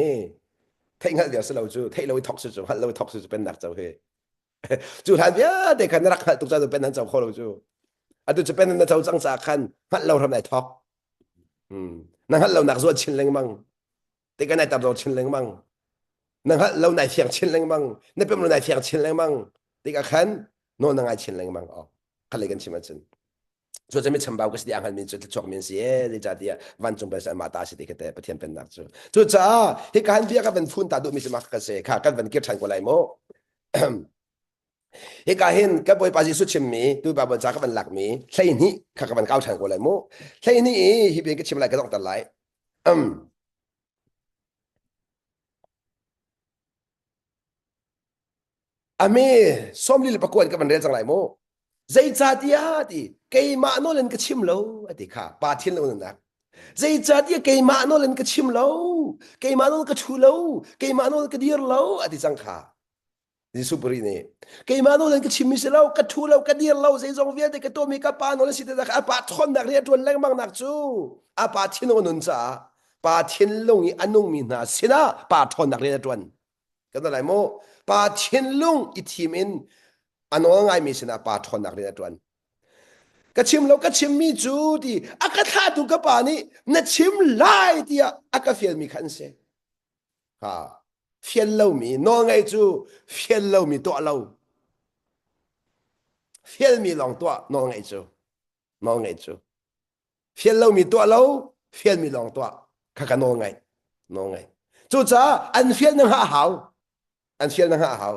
เท่งหัดเดียวสลาวจูเท่เราทอกสุดหัดเราทอกสุดเป็นนักเจ้าเฮจูหันเดียเด็กกันรักตุกเจ้าเป็นนักเจ้าโคเราจูตัวจะเป็นนักเจ้าจังสาคันหัดเราทำไหนทอกนั่งฮัลเราหนักส่วนชิ้นเล็งมั่งแต่ก็นายตับเราชิ้นเล็งมั่งนั่งฮัลเรานายเฟียงชิ้นเล็งมั่งนี่เป็นเรานายเฟียงชิ้นเล็งมั่งแต่ก็ขันโน่นนั่งไอชิ้นเล็งมั่งขันเลยกันชิมจันส่วนจะไม่ชำบ่าวก็สิอังหันมีจุดชกมีเสียที่จะที่วันจงเป็นสมาตาสิที่ก็แต่ประเทศเป็นนักจู่จุดจ้าที่การเบียก็เป็นฟุ้นตาดูมีสมัครกันเสียค่ะกันเป็นเกี่ยวชันกว่าไรโมเอกาเห็นก็บอยปาจิสุชิมมีตัวบาบนจากก็เป็นหลักมีใช่นี้ข้าก็เป็นก้าวชันกว่าไรโมใช่นี้ฮิเป็นก็ชิมอะไรก็ต้องตัดไหลอเมส้มลิลประกวดก็เป็นเรื่องจังไรโมใจจัดยาดิเกยมาโนเลนก็ชิมโลอดีค่ะปาทินโลนั่นนะใจจัดยาเกยมาโนเลนก็ชิมโลเกยมาโนก็ชูโลเกยมาโนก็ดีร์โลอดีจังค่ะดิสุปรีนี่เกยมาโนเลนก็ชิมมิสโลก็ชูโลก็ดีร์โลใจจงเวียดก็ตัวมีกับปาโนเลสิเดดักอาปาทนนักเรียนจวนแรงมังนักจูอาปาทินโนนุนจ้าปาทินลงอีอันนุ่งมีนาสินะปาทนนักเรียนจวนก็นั่นแหละโมปาทินลุงอีทีมินอันนั้นไงมีสินะปาทนนักเรียนจวนก็ชิมแล้วก็ชิมมีจูดีอากาศาตุกับปานี่นั่นชิมไล่ดีอากาศเฟียลมีขันเสเฟียลเรามีน้องไงจูเฟียลเรามีตัวเราเฟียลมีลองตัวน้องไงจูน้องไงจูเฟียลเรามีตัวเราเฟียลมีลองตัวข้ากันน้องไงน้องไงจูจ้าอันเฟียลนั่งหาหาวอันเฟียลนั่งหาหาว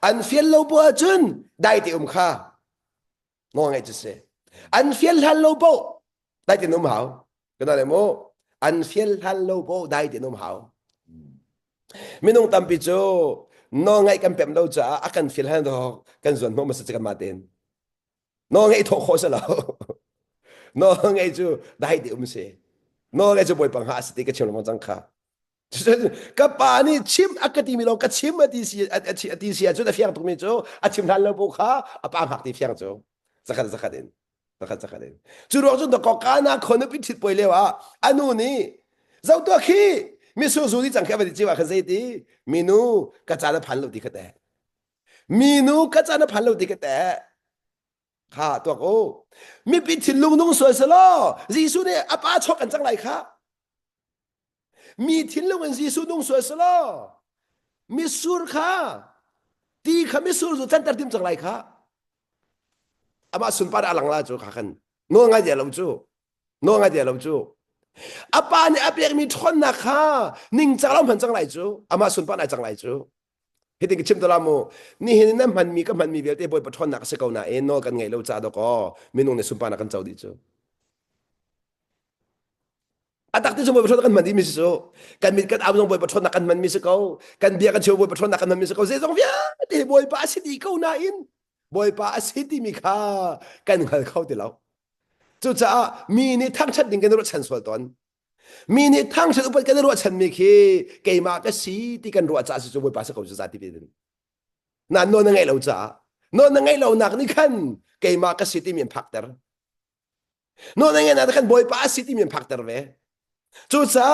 อันเฟียลเราบัวจุนได้ที่ข้าน้องไงจะเสอันเฟียลฮัลโลโบได้ที่นุ่มหาวก็นั่นแหละโมอันเฟียลฮัลโลโบได้ที่นุ่มหาวไม่ต้องตามปิจูน้องไงกันเป็นเราจ้าอากันเฟียลฮัลโลกันส่วนน้องมาสัจกันมาเต็นน้องไงทกโคสแล้ว no ngai chu dai di se no ngai chu boi pang ha sti ka chim lo jang kha ka pa ni chim akati mi lo ka chim ati si chu da fiang tu mi chu a chim dan lo bu kha a pa hak ti fiang chu zakha den zakha den chu ro chu da ko ka na khon pi thit poi le wa anu ni zau to khi mi su su di chang kha ba di chi wa kha sei ti mi nu ka cha da phan lo di kha te mi nu ka cha na phan lo di kha teข้าตัวกูมีปิดถิ่นลุงนุ่งสวยสลอจีซูเนี่ยอาป้าชกกันจังไรครับมีถิ่นลุงกันจีซูนุ่งสวยสลอมีสูร์ข้าตีข้ามีสูร์จู่จันตัดทิมจังไรครับอามาสุนปาดอลังลาจูข้ากันนัวงาเดียลมจูนัวงาเดียลมจูอาป้าเนี่ยอาเปียกมีทนนะข้านิ่งจังเราเหมือนจังไรจูอามาสุนปาดจังไรจูเฮติกชิมตลามูนี่เห็นนั่นมันมีก็มันมีเวลเตบอยปะทอนนักสกาวนาเอ็นนอกันไงเราจ่าดอกไม่นุ่งในสุปานักกันเจ้าดิจูอาตักที่สมบอยปะทอนนักกันมันดีมิสโซกันมีกันเอาลงบอยปะทอนนักกันมันมิสกาวกันเบียกันเชียวบอยปะทอนนักกันมันมิสกาวเสียสองเวียเตบอยปะสิดีกาวนาอินบอยปะสิดีมีค่ากันหันเข้าเดี๋ยวเราจู่จ้ามีนี่ทั้งชัดดิ่งกันรถชันสวดตอนมีนี่ทั้งฉันอุปกันรัวฉันมีคีเกยมาก็สีที่กันรัวจ่าสิจะไปภาษาเขาจะจ่าที่เป็นนั่นโน่นไงเราจ่าโน่นไงเราหนักนี่ขันเกยมาก็สีที่มีพักเตอร์โน่นไงนั่นขันบอยป้าสีที่มีพักเตอร์เว้จู่จ่า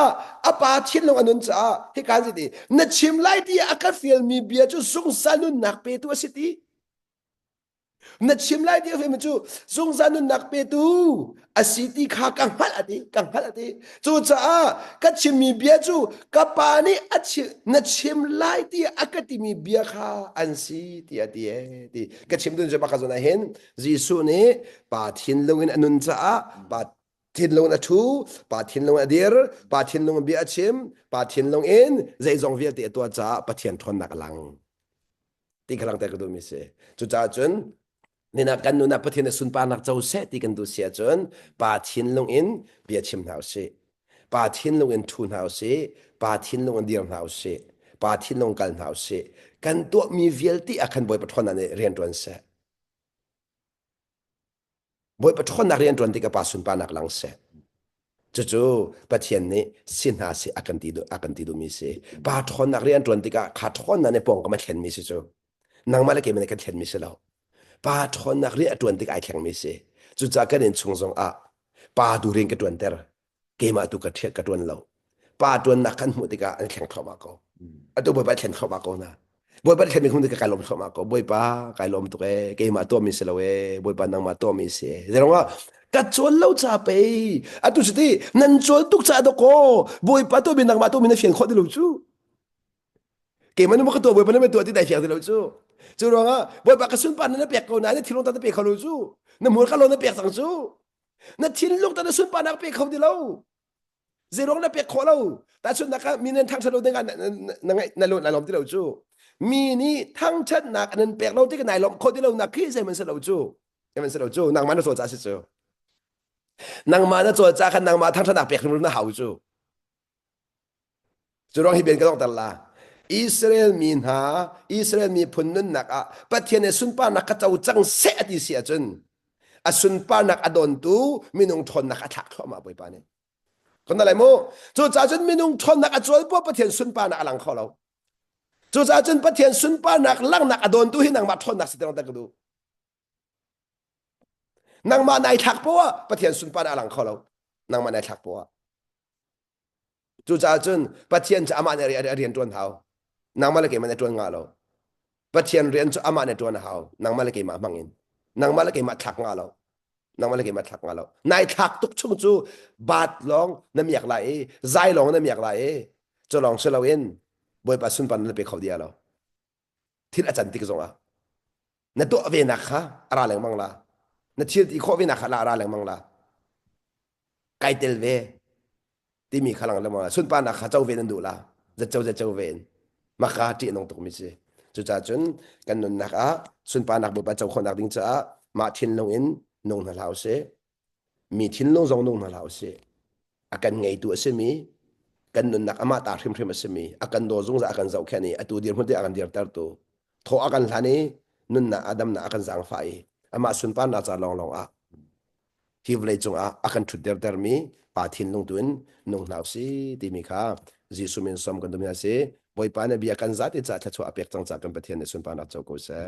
อาป้าทิ้งลงอันนั้นจ่าที่การสิที่นัดชิมไล่ที่อากาศฟิลมีเบียร์จู่สงสารนุ่นหนักไปตัวสิที่นัดชิมไล่ที่ฟิลมันจู่สงสารนุ่นหนักไปตัวอาศิติข้ากังหัดอดีจู่จ้าก็ชิมมีเบียจู่กับปานี่อาชินัดชิมไล่ที่อากาศมีเบียข้าอันสิที่อดีที่ก็ชิมดุนจะมาขจรเห็นจีสุนี่ปาทินลงอินอนุนจ้าปาทินลงอัทูปาทินลงอดีร์ปาทินลงเบียชิมปาทินลงอินใจจงเวียที่ตัวจ้าปาเทียนทนนักลังที่กำลังแต่ก็ดูมิเสจู่จ้าจนนี่นะกันนูนับประเทศสุนปานักเจ้าเสที่กันดูเสียจนปาทินลงอินเบียชิมหาวเสปาทินลงอินทุนหาวเสปาทินลงอินเดียร์หาวเสปาทินลงกันหาวเสกันตัวมีเวลที่อาคันบอยปะทอนนั่นเรียนตัวนั้นเสบอยปะทอนนักเรียนตัวนั้นที่กับปาสุนปานักหลังเสจู่ๆประเทศนี้สินหาเสอากันติดูมีเสปาทอนนักเรียนตัวนั้นที่กับขาดทอนนั่นในปองก็มาเห็นมีเสจู่นางมาเลเกมันก็เห็นมีเสแล้วปาทอนนักเรียนตัวนี้ไอแข็งไม่เสียจุดจากกันเห็นชงปาดูเรียนกันตัวนี้เกมาตุกระเทียกันตัวเราปาตัวนักขันมุติกาอันแข็งเข้ามาก็ตัวบอยปาแข็งเข้ามาก็นะบอยปาแข็งมีคนที่กายลมเข้ามาก็บอยปากายลมตัวเกมาตัวมีเสียแล้วบอยปานังมาตัวมีเสียแต่ว่ากัดจวนเราจะไปตุสตินั่นจวนตุกจ่าดอกบอยปาตัวมีนังมาตัวมีนักเฟียงข้อที่เราจูเกมันนึกว่าตัวบอยปานั่นเป็นตัวที่ได้เฟียงที่เราจูจู่ร้องอ่ะบอยปากกระสุนปานนั่นเปียกเขาหนาเนี่ยทิ้งลงตาเปียกเขาลูจู่นั่นหมดเขาลงนั่นเปียกสังจู่นั่นทิ้งลงตาสุนปานนักเปียกเขาดีแล้วเจร้องนั่นเปียกเขาแล้วแต่สุนนักมีเงินทั้งชั้นเราได้กันนั่นลงนั่นลมที่เราจู่มีนี่ทั้งชั้นนักนั่นเปียกเราที่กันไหนลมคนที่เรานักขี้ใส่มันเสเราจู่มันเสเราจู่นางมานั่นโซจ่าสิจู่นางมานั่นโซจ่ากันนางมาทั้งชั้นนักเปียกมันน่าหาวจู่ร้องให้เบียนก็ต้องตลาดอิสราเอลมีหาอิสราเอลมีพุ่นนั่นนักประเทศในสุนปานักเจ้าจังเสียดีเสียจนสุนปานักอดอนตูมีนุ่งทนนักทักเข้ามาบ่อยปานนี้คนอะไรโมจู่จ้าจนมีนุ่งทนนักจวนพวกประเทศสุนปานักหลังเข้าเราจู่จ้าจนประเทศสุนปานักลังนักอดอนตูให้นางมาทนนักสิเดองตะกดูนางมาในทักปัวประเทศสุนปานักหลังเข้าเรานางมาในทักปัวจู่จ้าจนประเทศจะอามาในเรียนจวนเท้านางมาเลเกมันในตัวงาเราปัจเจียนเรียนจะอามาในตัวนาเขานางมาเลเกมาบังอินนางมาเลเกมาทักงาเรานางมาเลเกมาทักงาเรานายทักทุกช่วงจู่บาดลองน้ำอยากไหลใจลองน้ำอยากไหลจะลองเชลวินบอยปัสสุนปันเลยไปเขาเดียเราที่อาจารย์ติ๊กส่งอ่ะนั่นตัวเวนักฮะอะไรแรงมังละนั่นที่อีกข้อเวนักละอะไรแรงมังละไกเตลเวที่มีขลังเลยมั้งสุนปันนักเจ้าเวนันดูละจะเจ้าเวนมาคาที่น้องตุกมิเซจุดจ้าจนกันนุนนักสุนปานักบุปผาเจ้าคนนักดิ้งจ้ามาทิ้งลงอินนงนาลาวเซมีทิ้งลงจงนงนาลาวเซอากันไงตัวเสมีกันนุนนักอามาตาพริมเสมีอากันโดจงจะอากันเจ้าแค่นี้ตัวเดียร์คนที่อากันเดียร์ตัดตัวโทอากันท่านี้นุนนักอาดัมนักอากันสังไฟอามาสุนปานักจะลอง hi vlei chung a akan thut der mi pa thin lung tuin nung nau si ti mi kha jisu min som kan dum ya se boy pa na bia kan za ti cha tha chu apek chang cha kan pathian ne sun pa na chau ko sa